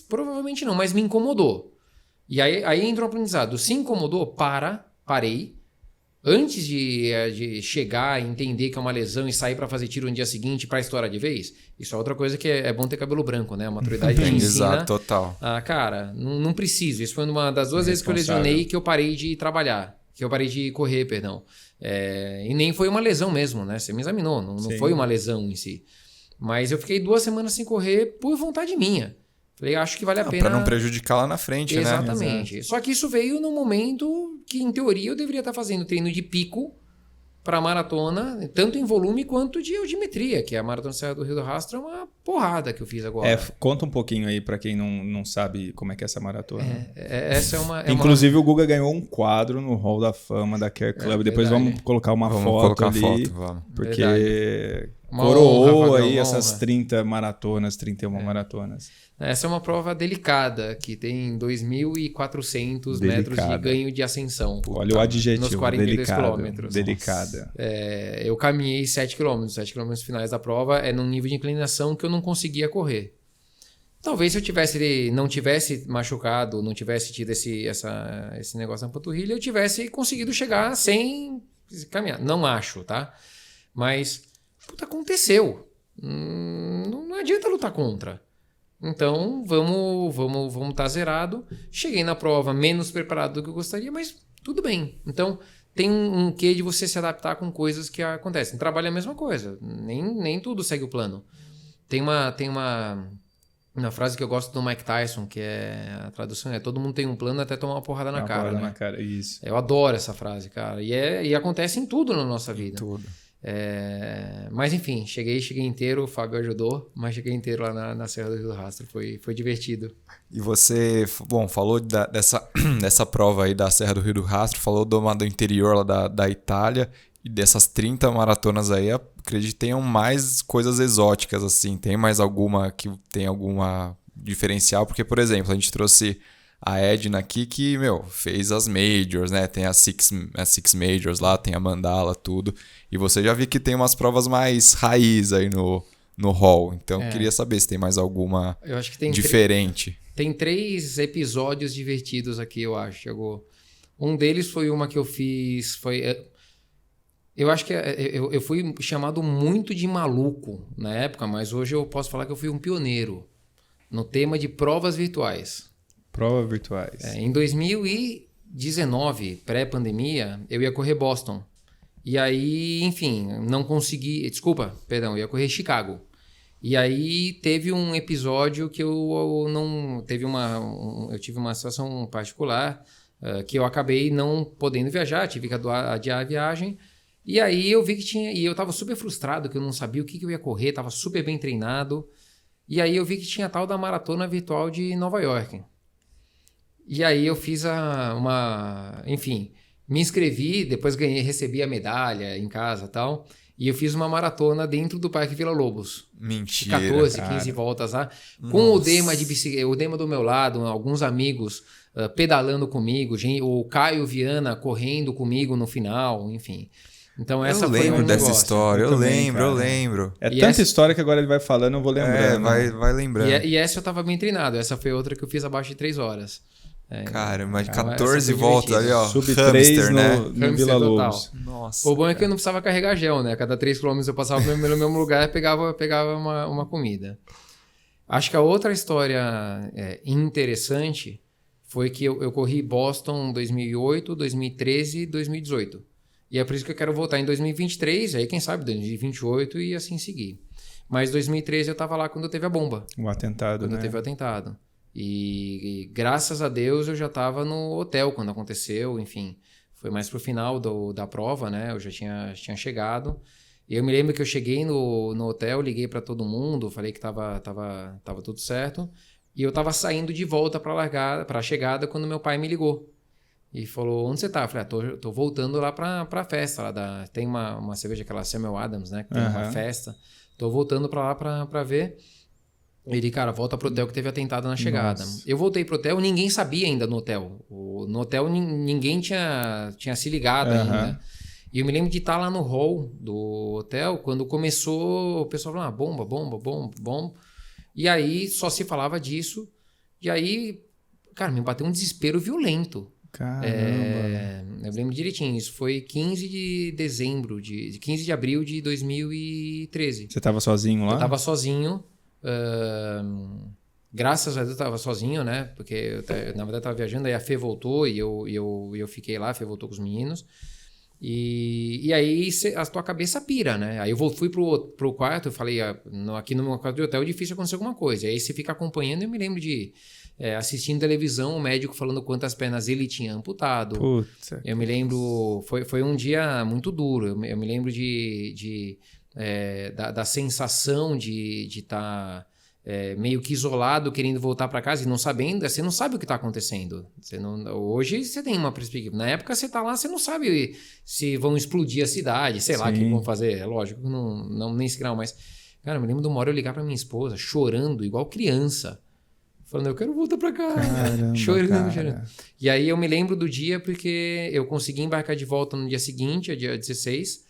Provavelmente não, mas me incomodou. E aí entra um aprendizado. Se incomodou, parei. Antes de chegar e entender que é uma lesão e sair para fazer tiro no dia seguinte para estourar de vez, isso é outra coisa que é bom ter cabelo branco, né? A maturidade te ensina. Exato, total. Cara, não preciso. Isso foi uma das 2 vezes que eu lesionei que eu parei de trabalhar. Que eu parei de correr, perdão. E nem foi uma lesão mesmo, né? Você me examinou, não foi uma lesão em si. Mas eu fiquei 2 semanas sem correr por vontade minha. Falei, acho que vale a pena... Para não prejudicar lá na frente, Exatamente. Só que isso veio num momento que, em teoria, eu deveria estar fazendo treino de pico para maratona, tanto em volume quanto de altimetria, que a Maratona Serra do Rio do Rastro é uma porrada que eu fiz agora. Conta um pouquinho aí pra quem não sabe como é que é essa maratona. Essa é uma... Inclusive o Guga ganhou um quadro no Hall da Fama da Care Club. Depois vamos colocar uma foto ali. Porque coroou aí essas 30 maratonas, 31 maratonas. Essa é uma prova delicada, que tem 2.400 metros de ganho de ascensão. Olha o adjetivo, nos 42 quilômetros. Delicada. Eu caminhei 7 quilômetros. 7 quilômetros finais da prova é num nível de inclinação que eu não conseguia correr. Talvez se eu não tivesse machucado, não tivesse tido esse negócio na panturrilha, eu tivesse conseguido chegar sem caminhar. Não acho, tá? Mas, aconteceu. Não adianta lutar contra. Então, vamos estar zerado. Cheguei na prova menos preparado do que eu gostaria, mas tudo bem. Então, tem um quê de você se adaptar com coisas que acontecem. Trabalho é a mesma coisa. Nem tudo segue o plano. Tem uma frase que eu gosto do Mike Tyson, que a tradução é: todo mundo tem um plano até tomar uma porrada na cara. Porrada na cara, isso. Eu adoro essa frase, cara. E acontece em tudo na nossa vida. Tudo. Mas enfim, cheguei inteiro, o Fábio ajudou, mas cheguei inteiro lá na Serra do Rio do Rastro, foi divertido. E você, falou dessa prova aí da Serra do Rio do Rastro, falou do interior lá da Itália, e dessas 30 maratonas aí, acredito que tenham mais coisas exóticas, assim, tem mais alguma que tem alguma diferencial? Porque, por exemplo, a gente trouxe a Edna aqui que, fez as Majors, né? Tem as Six Majors lá, tem a Mandala, tudo. E você já viu que tem umas provas mais raiz aí no hall. Então, eu queria saber se tem mais alguma diferente. Tem 3 episódios divertidos aqui, eu acho, chegou. Um deles foi uma que eu fiz, eu acho que eu fui chamado muito de maluco na época, mas hoje eu posso falar que eu fui um pioneiro no tema de provas virtuais. Provas virtuais. Em 2019, pré-pandemia, eu ia correr Boston. E aí, enfim, não consegui... eu ia correr Chicago. E aí teve um episódio que eu não... eu tive uma situação particular que eu acabei não podendo viajar, tive que adiar a viagem. E aí eu vi que tinha... E eu estava super frustrado, que eu não sabia o que eu ia correr, estava super bem treinado. E aí eu vi que tinha a tal da maratona virtual de Nova York. E aí eu fiz enfim, me inscrevi, depois recebi a medalha em casa e tal. E eu fiz uma maratona dentro do Parque Vila Lobos. Mentira, 14, 15 voltas lá. Com o Dema de bicicleta, o Dema do meu lado, alguns amigos pedalando comigo, o Caio Viana correndo comigo no final, enfim. Então essa foi lembro dessa história, eu lembro. Tanta história que agora ele vai falando, eu vou lembrando. Vai lembrando. E essa eu tava bem treinado, essa foi outra que eu fiz abaixo de 3 horas. Cara, mas 14 voltas ali, ó. Sub-3 no Vila Lobos. Nossa. O bom é que eu não precisava carregar gel, né? Cada 3 km eu passava no mesmo lugar e pegava uma comida. Acho que a outra história interessante foi que eu corri Boston em 2008, 2013 e 2018. E é por isso que eu quero voltar em 2023, aí quem sabe 2028 e assim seguir. Mas 2013 eu tava lá quando teve a bomba. O atentado, Quando teve o atentado. E graças a Deus eu já estava no hotel quando aconteceu, enfim. Foi mais pro final da prova, né? Eu já tinha chegado. E eu me lembro que eu cheguei no hotel, liguei para todo mundo, falei que tava tudo certo. E eu tava saindo de volta para a chegada quando meu pai me ligou. E falou: onde você tá? Eu falei: tô voltando lá pra festa. Tem uma cerveja, aquela Samuel Adams, né? Que tem uma festa. Tô voltando pra lá pra ver. Ele, cara, volta pro hotel que teve atentado na chegada. Nossa. Eu voltei pro hotel, ninguém sabia ainda no hotel. No hotel ninguém tinha se ligado ainda. E eu me lembro de estar lá no hall do hotel, quando começou, o pessoal falou: bomba. E aí só se falava disso. E aí, cara, me bateu um desespero violento. Caramba. Eu lembro direitinho, isso foi 15 de abril de 2013. Você estava sozinho lá? Eu estava sozinho. Graças a Deus eu estava sozinho, né? Porque eu, na verdade, estava viajando, aí a Fê voltou e eu fiquei lá, a Fê voltou com os meninos. E aí a tua cabeça pira, né? Aí eu fui pro quarto, eu falei: aqui no meu quarto de hotel é difícil acontecer alguma coisa. E aí você fica acompanhando, e eu me lembro de assistindo televisão, o médico falando quantas pernas ele tinha amputado. Putz. Eu me lembro, foi um dia muito duro. Eu me lembro de da sensação de estar meio que isolado, querendo voltar para casa e não sabendo, você não sabe o que está acontecendo. Hoje você tem uma perspectiva. Na época você está lá, você não sabe se vão explodir a cidade, sei lá o que vão fazer. É lógico, não nem se grau, mas... Cara, eu me lembro de uma hora eu ligar para minha esposa, chorando, igual criança. Falando, eu quero voltar para casa. Caramba, chorando. E aí eu me lembro do dia porque eu consegui embarcar de volta no dia seguinte, dia 16.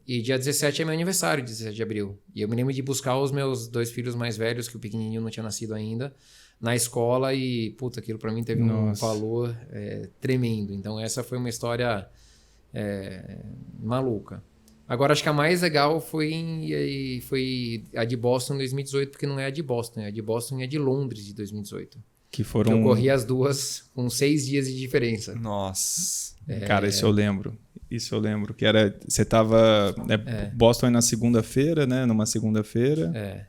E dia 17 é meu aniversário, 17 de abril. E eu me lembro de buscar os meus 2 filhos mais velhos, que o pequenininho não tinha nascido ainda, na escola. E, puta, aquilo para mim teve um valor tremendo. Então essa foi uma história maluca. Agora, acho que a mais legal foi a de Boston em 2018, porque não é a de Boston, a de Boston e a de Londres de 2018. Que foram... eu corri as duas com 6 dias de diferença. Nossa. Cara, isso eu lembro. Que era... Você tava... Boston é na segunda-feira, né? Numa segunda-feira.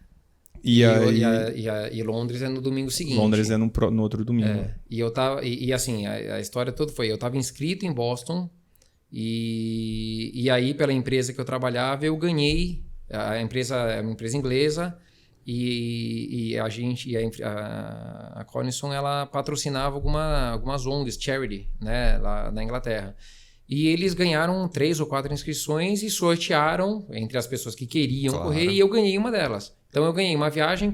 E Londres é no domingo seguinte. Londres é no outro domingo. E eu tava... E assim, a história toda foi... Eu tava inscrito em Boston... E aí, pela empresa que eu trabalhava, eu ganhei. A empresa é uma empresa inglesa e a Cornerstone, ela patrocinava algumas ONGs, charity, né, lá na Inglaterra. E eles ganharam 3 ou 4 inscrições e sortearam entre as pessoas que queriam correr, e eu ganhei uma delas. Então eu ganhei uma viagem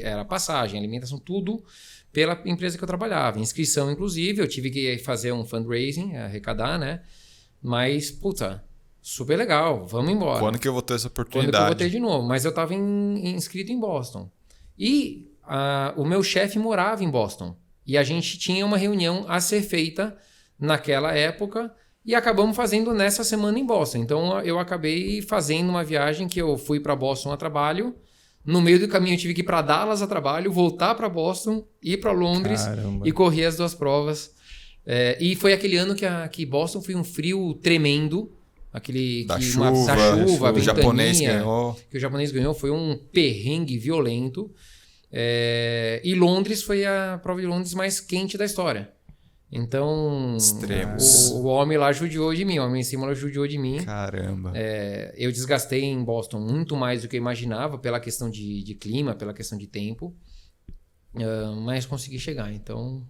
era passagem, alimentação, tudo pela empresa que eu trabalhava. Inscrição, inclusive, eu tive que fazer um fundraising, arrecadar, né? Mas, puta, super legal, vamos embora. Quando que eu vou ter essa oportunidade? Quando que eu vou ter de novo? Mas eu estava inscrito em Boston. E o meu chefe morava em Boston. E a gente tinha uma reunião a ser feita naquela época e acabamos fazendo nessa semana em Boston. Então, eu acabei fazendo uma viagem que eu fui para Boston a trabalho. No meio do caminho eu tive que ir para Dallas a trabalho, voltar para Boston, ir para Londres. Caramba. E correr as 2 provas. E foi aquele ano que Boston foi um frio tremendo. Da chuva, a que o japonês ganhou. Que o japonês ganhou, foi um perrengue violento. E Londres foi a prova de Londres mais quente da história. Então, o homem lá judiou de mim, o homem em cima lá judiou de mim. Caramba. Eu desgastei em Boston muito mais do que eu imaginava, pela questão de clima, pela questão de tempo. Mas consegui chegar, então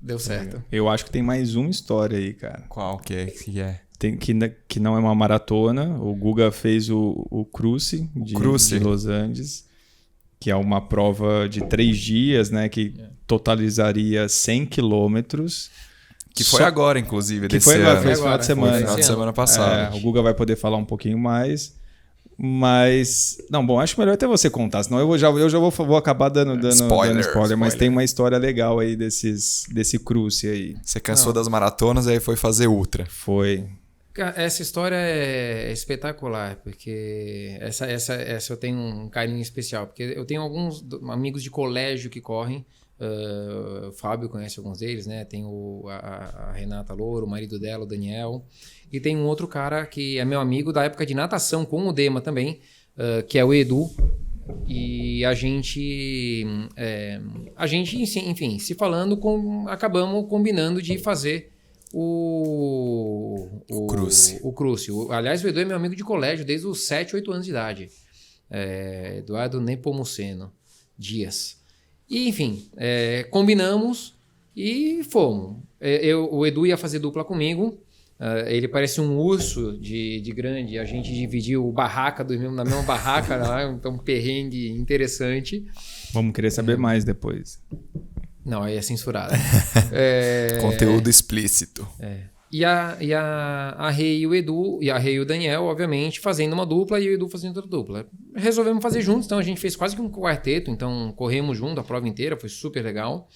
deu certo. Eu acho que tem mais uma história aí, cara. Qual que é? Tem, que não é uma maratona. O Guga fez o Cruce de Los Angeles, que é uma prova de 3 dias, né? Que totalizaria 100 quilômetros. Que foi agora, inclusive, desse ano. Foi esse final de semana. Foi final de semana passada. O Guga vai poder falar um pouquinho mais. Mas... Não, bom, acho melhor até você contar, senão eu já vou acabar dando spoiler. Mas tem uma história legal aí desse cruce aí. Você cansou das maratonas e aí foi fazer ultra. Foi. Essa história é espetacular, porque essa eu tenho um carinho especial, porque eu tenho alguns amigos de colégio que correm. O Fábio conhece alguns deles, né? Tem a Renata Louro, o marido dela, o Daniel. E tem um outro cara que é meu amigo da época de natação com o Dema também, que é o Edu. E a gente, enfim, se falando, acabamos combinando de fazer o Cruce. Aliás, o Edu é meu amigo de colégio desde os 7, 8 anos de idade. Eduardo Nepomuceno Dias. E, enfim, combinamos e fomos. O Edu ia fazer dupla comigo. Ele parece um urso de grande. A gente dividiu na mesma barraca lá, então um perrengue interessante. Vamos querer saber mais depois. Não, aí é censurado. Conteúdo explícito. E a Rei e o Edu, e a Rei e o Daniel, obviamente, fazendo uma dupla e o Edu fazendo outra dupla. Resolvemos fazer juntos, então a gente fez quase que um quarteto, então corremos junto a prova inteira, foi super legal.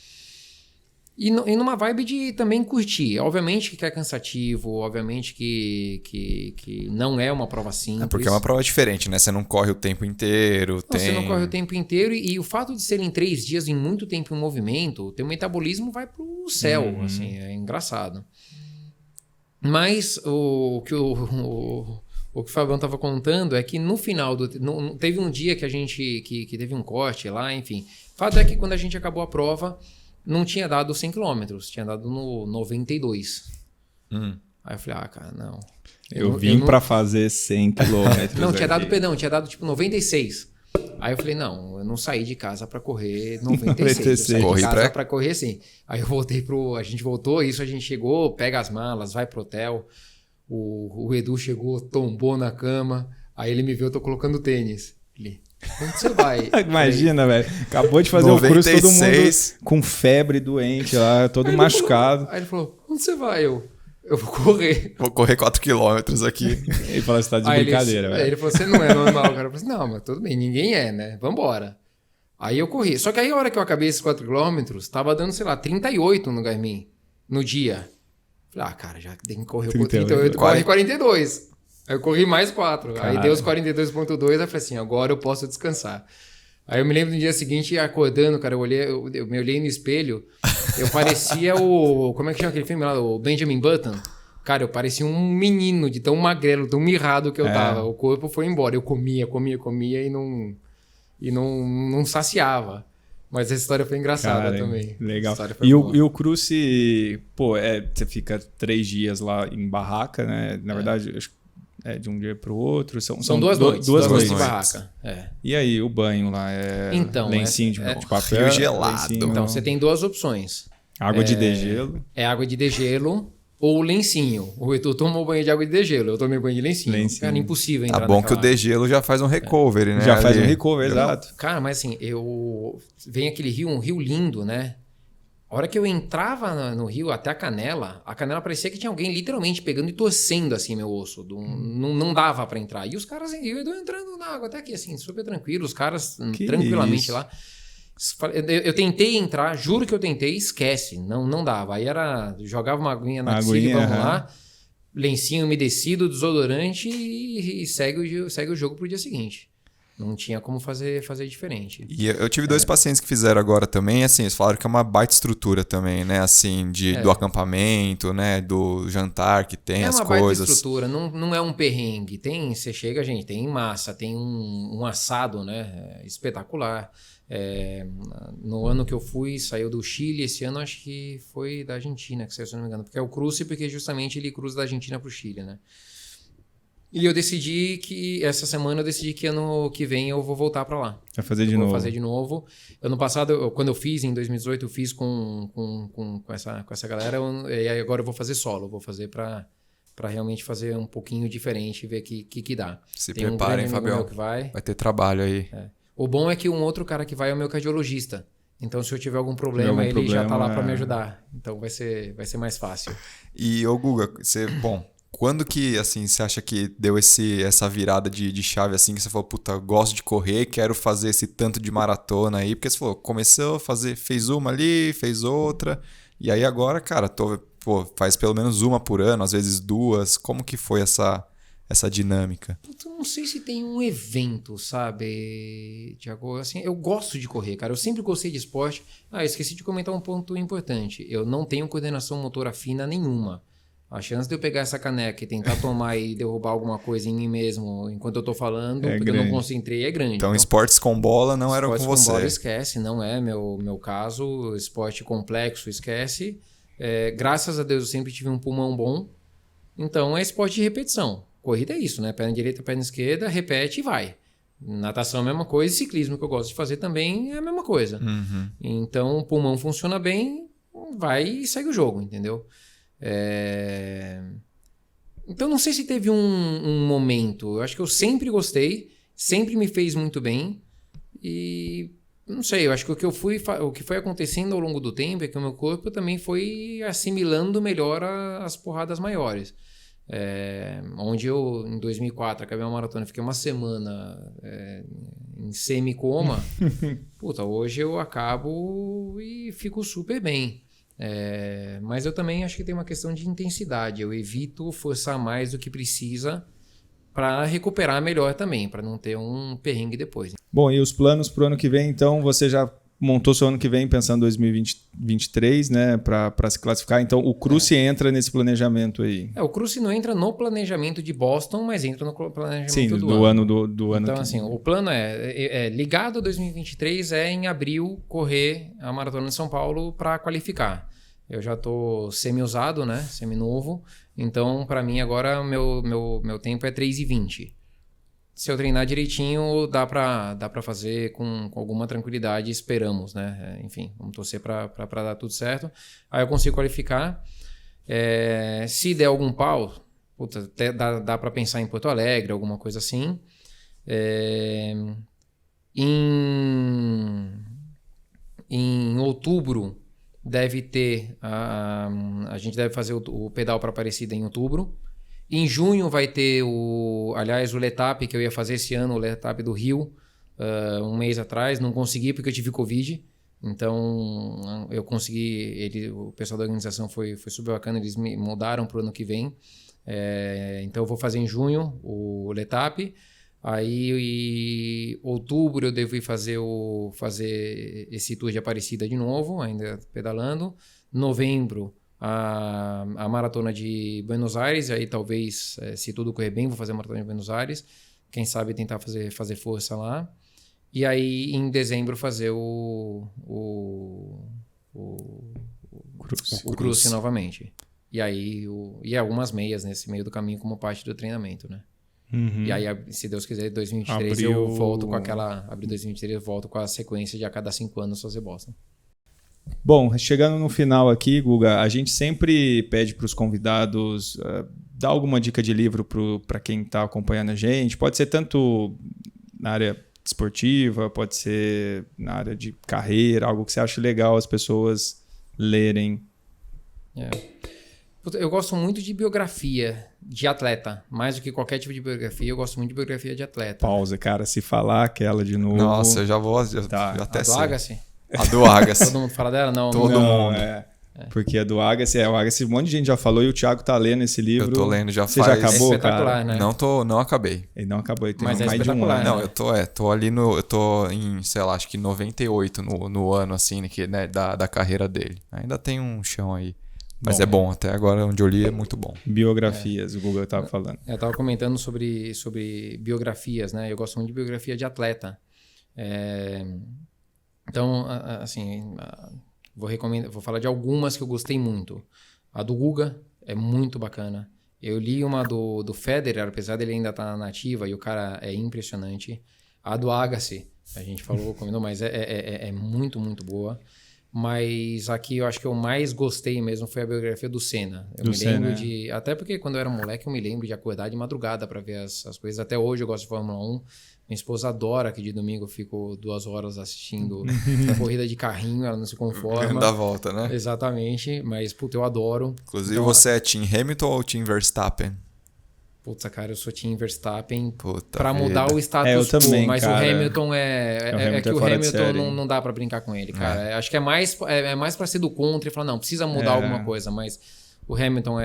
E numa vibe de também curtir. Obviamente que é cansativo, obviamente que não é uma prova simples. Porque é uma prova diferente, né? Você não corre o tempo inteiro. Você não corre o tempo inteiro e o fato de serem 3 dias em muito tempo em movimento, o teu metabolismo vai pro céu, assim, é engraçado. Mas o que o Fabião estava contando é que no final teve um dia que a gente que teve um corte lá, enfim. O fato é que quando a gente acabou a prova, não tinha dado 100 km, tinha dado no 92. Aí eu falei, cara, não. Eu vim para fazer 100 quilômetros. Não, tinha dado tipo 96. Aí eu falei, não, eu não saí de casa para correr 96. Eu saí de casa para correr 100. Aí eu voltei a gente voltou, a gente chegou, pega as malas, vai pro hotel. O Edu chegou, tombou na cama. Aí ele me viu, eu tô colocando tênis. Ele, onde você vai? Imagina, velho. Acabou de fazer 96. O cruze, todo mundo com febre, doente lá, todo machucado. Aí ele falou, onde você vai? Eu vou correr. Vou correr 4 quilômetros aqui. Ele falou, você tá de brincadeira, velho. Ele falou, você não é normal, cara. Eu falei, não, mas tudo bem, ninguém é, né? Vambora. Aí eu corri. Só que aí a hora que eu acabei esses 4 quilômetros, tava dando, sei lá, 38 no Garmin, no dia. Falei, cara, já tem que correr 38, corre 42. Aí eu corri mais 4. Cara. Aí deu os 42,2, aí eu falei assim, agora eu posso descansar. Aí eu me lembro no dia seguinte, acordando, cara, eu me olhei no espelho, eu parecia como é que chama aquele filme lá? O Benjamin Button. Cara, eu parecia um menino de tão magrelo, tão mirrado que eu tava. O corpo foi embora. Eu comia e não saciava. Mas essa história foi engraçada também. Legal. E o cruze, você fica 3 dias lá em barraca, né? Na verdade, acho que de um dia para o outro. São 2 noites. 2 noites de barraca. E aí, o banho lá lencinho de papel? Frio gelado. Então, você tem 2 opções. Água de degelo. Água de degelo ou lencinho. O Edu tomou banho de água de degelo, eu tomei banho de lencinho. Cara, impossível entrar bom que o degelo já faz um recovery, né? Já faz um recovery, exato. Cara, mas assim, vem aquele rio, um rio lindo, né? A hora que eu entrava no rio até a canela parecia que tinha alguém literalmente pegando e torcendo assim meu osso. Não dava pra entrar. E os caras, eu entrando na água até aqui assim, super tranquilo, os caras tranquilamente isso? Lá. Eu tentei entrar, juro que eu tentei, esquece, não dava. Aí jogava uma aguinha na piscina, vamos lá, lencinho umedecido, desodorante e segue o jogo pro dia seguinte. Não tinha como fazer diferente. E eu tive 2 pacientes que fizeram agora também, assim, eles falaram que é uma baita estrutura também, né? Assim, do acampamento, né? Do jantar que tem, as coisas. É uma baita estrutura, não é um perrengue. Você chega, gente, tem massa, tem um assado, né? Espetacular. No ano que eu fui, saiu do Chile, esse ano acho que foi da Argentina, que saiu, se não me engano. Porque é o cruze, porque justamente ele cruza da Argentina pro Chile, né? E eu decidi que essa semana ano que vem eu vou voltar para lá. Vai fazer de novo. Vou fazer de novo. Ano passado, quando eu fiz, em 2018, eu fiz com essa galera. E agora eu vou fazer solo. Vou fazer para realmente fazer um pouquinho diferente e ver o que dá. Se preparem, Fabião. Vai ter trabalho aí. O bom é que um outro cara que vai é o meu cardiologista. Então, se eu tiver algum problema, ele já tá lá para me ajudar. Então, vai ser mais fácil. E, Guga, quando que, assim, você acha que deu essa virada de chave, assim, que você falou, puta, gosto de correr, quero fazer esse tanto de maratona aí? Porque você falou, começou a fazer, fez uma ali, fez outra, e aí agora, cara, faz pelo menos uma por ano, às vezes 2. Como que foi essa dinâmica? Eu não sei se tem um evento, sabe, Thiago? Assim, eu gosto de correr, cara. Eu sempre gostei de esporte. Esqueci de comentar um ponto importante. Eu não tenho coordenação motora fina nenhuma. A chance de eu pegar essa caneca e tentar tomar e derrubar alguma coisa em mim mesmo enquanto eu tô falando, porque eu não concentrei, é grande. Então, esportes com bola não eram com você. Esportes com bola, esquece. Não é meu caso. Esporte complexo, esquece. Graças a Deus, eu sempre tive um pulmão bom. Então, é esporte de repetição. Corrida é isso, né? Perna direita, perna esquerda, repete e vai. Natação é a mesma coisa. Ciclismo, que eu gosto de fazer também, é a mesma coisa. Uhum. Então, o pulmão funciona bem, vai e segue o jogo, entendeu? Então não sei se teve um momento. Eu acho que eu sempre gostei, sempre me fez muito bem e não sei, eu acho que o que foi acontecendo ao longo do tempo é que o meu corpo também foi assimilando melhor as porradas maiores. Onde eu, em 2004, acabei uma maratona, fiquei uma semana em semi-coma. Puta, hoje eu acabo e fico super bem. Mas eu também acho que tem uma questão de intensidade. Eu evito forçar mais do que precisa para recuperar melhor também, para não ter um perrengue depois. Bom, e os planos para o ano que vem, então você já montou seu ano que vem pensando em 2023, né, para se classificar. Então o cruze entra nesse planejamento aí. O cruze não entra no planejamento de Boston, mas entra no planejamento do ano. Então assim, o plano ligado a 2023 em abril correr a Maratona de São Paulo para qualificar. Eu já tô semi-usado, né? Semi-novo. Então, para mim, agora, meu tempo é 3:20. Se eu treinar direitinho, dá pra fazer com alguma tranquilidade, esperamos, né? Enfim, vamos torcer pra dar tudo certo. Aí eu consigo qualificar. Se der algum pau, puta, até dá pra pensar em Porto Alegre, alguma coisa assim. Em outubro, deve ter... a gente deve fazer o pedal para Aparecida em outubro. Em junho vai ter o Letap, que eu ia fazer esse ano, o Letap do Rio, um mês atrás. Não consegui porque eu tive Covid. Então, eu consegui... o pessoal da organização foi super bacana, eles me mudaram para o ano que vem. Então, eu vou fazer em junho o Letap. Aí, em outubro, eu devo ir fazer esse tour de Aparecida de novo, ainda pedalando. Novembro, a maratona de Buenos Aires. Aí, talvez, se tudo correr bem, vou fazer a maratona de Buenos Aires. Quem sabe tentar fazer força lá. E aí, em dezembro, fazer o Cruze novamente. E aí, e algumas meias nesse meio do caminho como parte do treinamento, né? Uhum. E aí, se Deus quiser, em 2023 eu volto com Abril 2023 eu volto com a sequência de a cada 5 anos fazer Boston. Bom, chegando no final aqui, Guga, a gente sempre pede para os convidados dar alguma dica de livro para quem está acompanhando a gente. Pode ser tanto na área esportiva, pode ser na área de carreira, algo que você acha legal as pessoas lerem. Eu gosto muito de biografia de atleta. Mais do que qualquer tipo de biografia, eu gosto muito de biografia de atleta. Pausa, cara. Se falar aquela de novo... Nossa, eu já vou... Já até a do Agassi? A do Agassi. Todo mundo fala dela? Não. Todo mundo. Porque a do Agassi, o Agassi, um monte de gente já falou e o Thiago tá lendo esse livro. Eu tô lendo já Você faz... já acabou, espetacular, cara? né? Não acabei. Ele não acabou, ele tem Mas mais de um ano. né? Não, eu tô ali eu tô em, sei lá, acho que 98 no ano, assim, né, da carreira dele. Ainda tem um chão aí. Mas é bom, até agora onde eu li é muito bom. Biografias, o Google tava falando. Eu tava comentando sobre biografias, né? Eu gosto muito de biografia de atleta. Então, assim, vou falar de algumas que eu gostei muito. A do Guga é muito bacana. Eu li uma do Federer, apesar dele ainda estar na ativa, e o cara é impressionante. A do Agassi, a gente comentou, mas é muito, muito boa. Mas aqui eu acho que eu mais gostei mesmo foi a biografia do Senna. Eu me lembro de... Até porque quando eu era moleque eu me lembro de acordar de madrugada para ver as coisas. Até hoje eu gosto de Fórmula 1. Minha esposa adora que de domingo eu fico 2 horas assistindo a corrida de carrinho, ela não se conforma. Da volta, né? Exatamente, mas puta, eu adoro. Inclusive então, você é Team Hamilton ou Team Verstappen? Putz, cara, eu sou Team Verstappen Puta pra mudar vida. o status quo, mas cara. o Hamilton que o Hamilton não dá pra brincar com ele, cara. Acho que é mais pra ser do contra e falar, não, precisa mudar alguma coisa, mas o Hamilton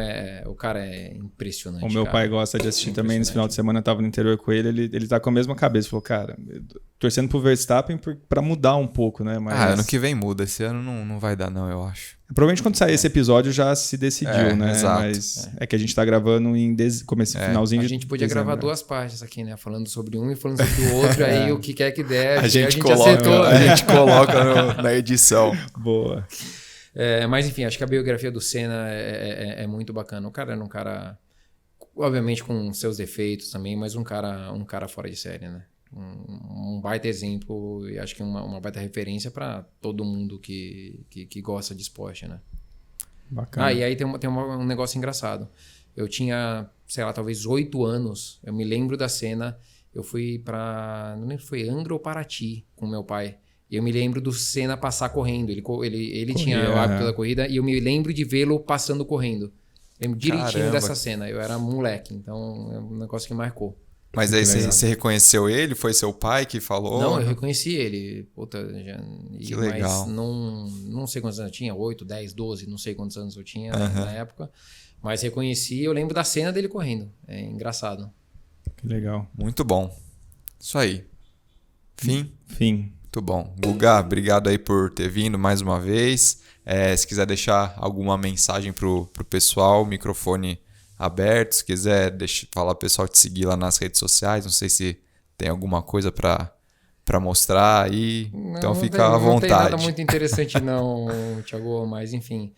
o cara é impressionante. O meu pai gosta de assistir também, nesse final de semana eu tava no interior com ele tá com a mesma cabeça, falou, cara, torcendo pro Verstappen pra mudar um pouco, né? Mas... ano que vem muda, esse ano não vai dar não, eu acho. Provavelmente quando sair esse episódio já se decidiu, né? Exato. Mas é que a gente tá gravando em finalzinho de A gente podia dezembro. gravar 2 partes aqui, né? Falando sobre um e falando sobre o outro, aí o que quer que der, a gente coloca na edição. Boa. Mas enfim, acho que a biografia do Senna é muito bacana. O cara era um cara, obviamente com seus defeitos também, mas um cara fora de série, né? Um baita exemplo e acho que uma baita referência para todo mundo que gosta de esporte, né? Bacana. E aí tem um negócio engraçado. Eu tinha, sei lá, talvez 8 anos. Eu me lembro da cena. Eu fui não lembro se foi Angra ou Paraty com meu pai. E eu me lembro do Senna passar correndo. Ele tinha o hábito da corrida e eu me lembro de vê-lo passando correndo. Lembro direitinho dessa cena. Eu era moleque, então é um negócio que marcou. Mas aí você reconheceu ele? Foi seu pai que falou? Não, eu reconheci ele. Puta, que legal. Mas não sei quantos anos eu tinha. 8, 10, 12, não sei quantos anos eu tinha na época. Mas reconheci, eu lembro da cena dele correndo. É engraçado. Que legal. Muito bom. Isso aí. Fim. Muito bom. Guga, obrigado aí por ter vindo mais uma vez. Se quiser deixar alguma mensagem pro pessoal, o microfone aberto. Se quiser falar pro pessoal te seguir lá nas redes sociais. Não sei se tem alguma coisa para mostrar aí. Então fica à vontade. Não tem nada muito interessante não, Thiago, mas enfim.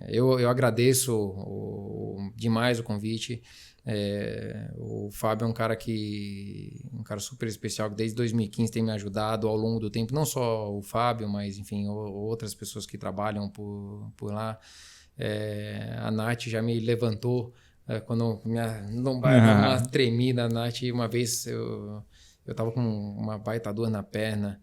Eu agradeço demais o convite. O Fábio é um cara super especial, que desde 2015 tem me ajudado ao longo do tempo, não só o Fábio, mas enfim, outras pessoas que trabalham por lá. A Nath já me levantou quando minha lombar deu uma tremida. A Nath, uma vez eu tava com uma baita dor na perna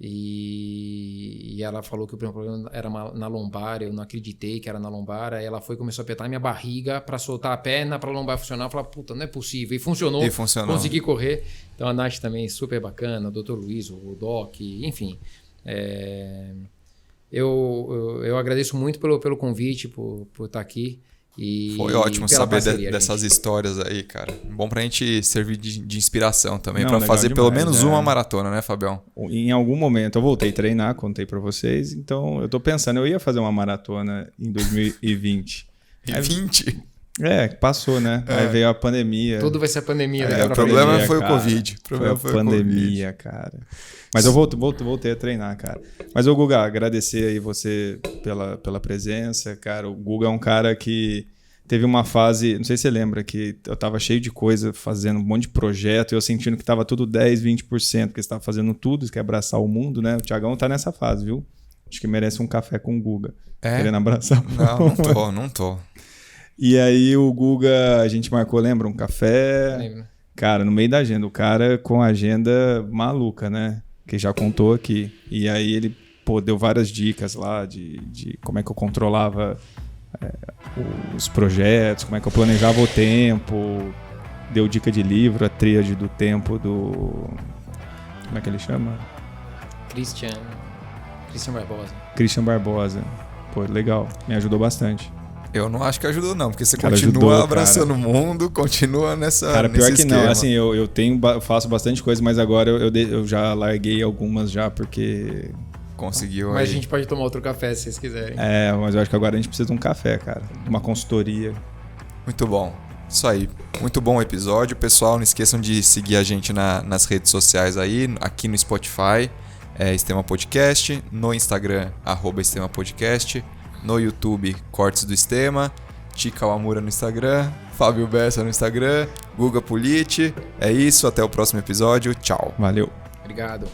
e ela falou que o problema era na lombar. Eu não acreditei que era na lombar. Aí ela começou a apertar minha barriga para soltar a perna, para a lombar funcionar. Eu falei, puta, não é possível. E funcionou. Consegui correr. Então a Nath também super bacana, o Dr. Luiz, o Doc, enfim. Eu agradeço muito pelo convite, por estar aqui. Foi ótimo saber dessas histórias aí, cara. Bom pra gente servir de inspiração também, pra fazer demais, pelo menos uma maratona, né, Fabião? Em algum momento eu voltei a treinar, contei pra vocês, então eu tô pensando, eu ia fazer uma maratona em 2020. Passou, né? Aí veio a pandemia. Tudo vai ser a pandemia. O problema foi o Covid. Foi a pandemia, cara. Mas eu voltei a treinar, cara. Mas, Guga, agradecer aí você pela presença, cara. O Guga é um cara que teve uma fase, não sei se você lembra, que eu tava cheio de coisa, fazendo um monte de projeto, e eu sentindo que tava tudo 10, 20%, porque você tava fazendo tudo, você quer abraçar o mundo, né? O Thiagão tá nessa fase, viu? Acho que merece um café com o Guga. Querendo abraçar o Não tô. E aí o Guga, a gente marcou, lembra? Um café. Lembro. Cara, no meio da agenda. O cara com a agenda maluca, né? Que já contou aqui. E aí ele deu várias dicas lá de como é que eu controlava os projetos, como é que eu planejava o tempo. Deu dica de livro, a tríade do tempo do... Como é que ele chama? Christian Barbosa. Christian Barbosa. Pô, legal. Me ajudou bastante. Eu não acho que ajudou, não, porque você continua abraçando o mundo, continua nesse Cara, pior que esquema. não. Assim, eu faço bastante coisa, mas agora eu já larguei algumas já, porque... Conseguiu. Mas a gente pode tomar outro café, se vocês quiserem. Mas eu acho que agora a gente precisa de um café, cara. Uma consultoria. Muito bom. Isso aí. Muito bom o episódio. Pessoal, não esqueçam de seguir a gente nas redes sociais aí, aqui no Spotify, Extrema Podcast, no Instagram, @Extrema Podcast, no YouTube, Cortes do Extrema, Tica Wamura no Instagram, Fábio Bessa no Instagram, Guga Politi. É isso, até o próximo episódio. Tchau. Valeu. Obrigado.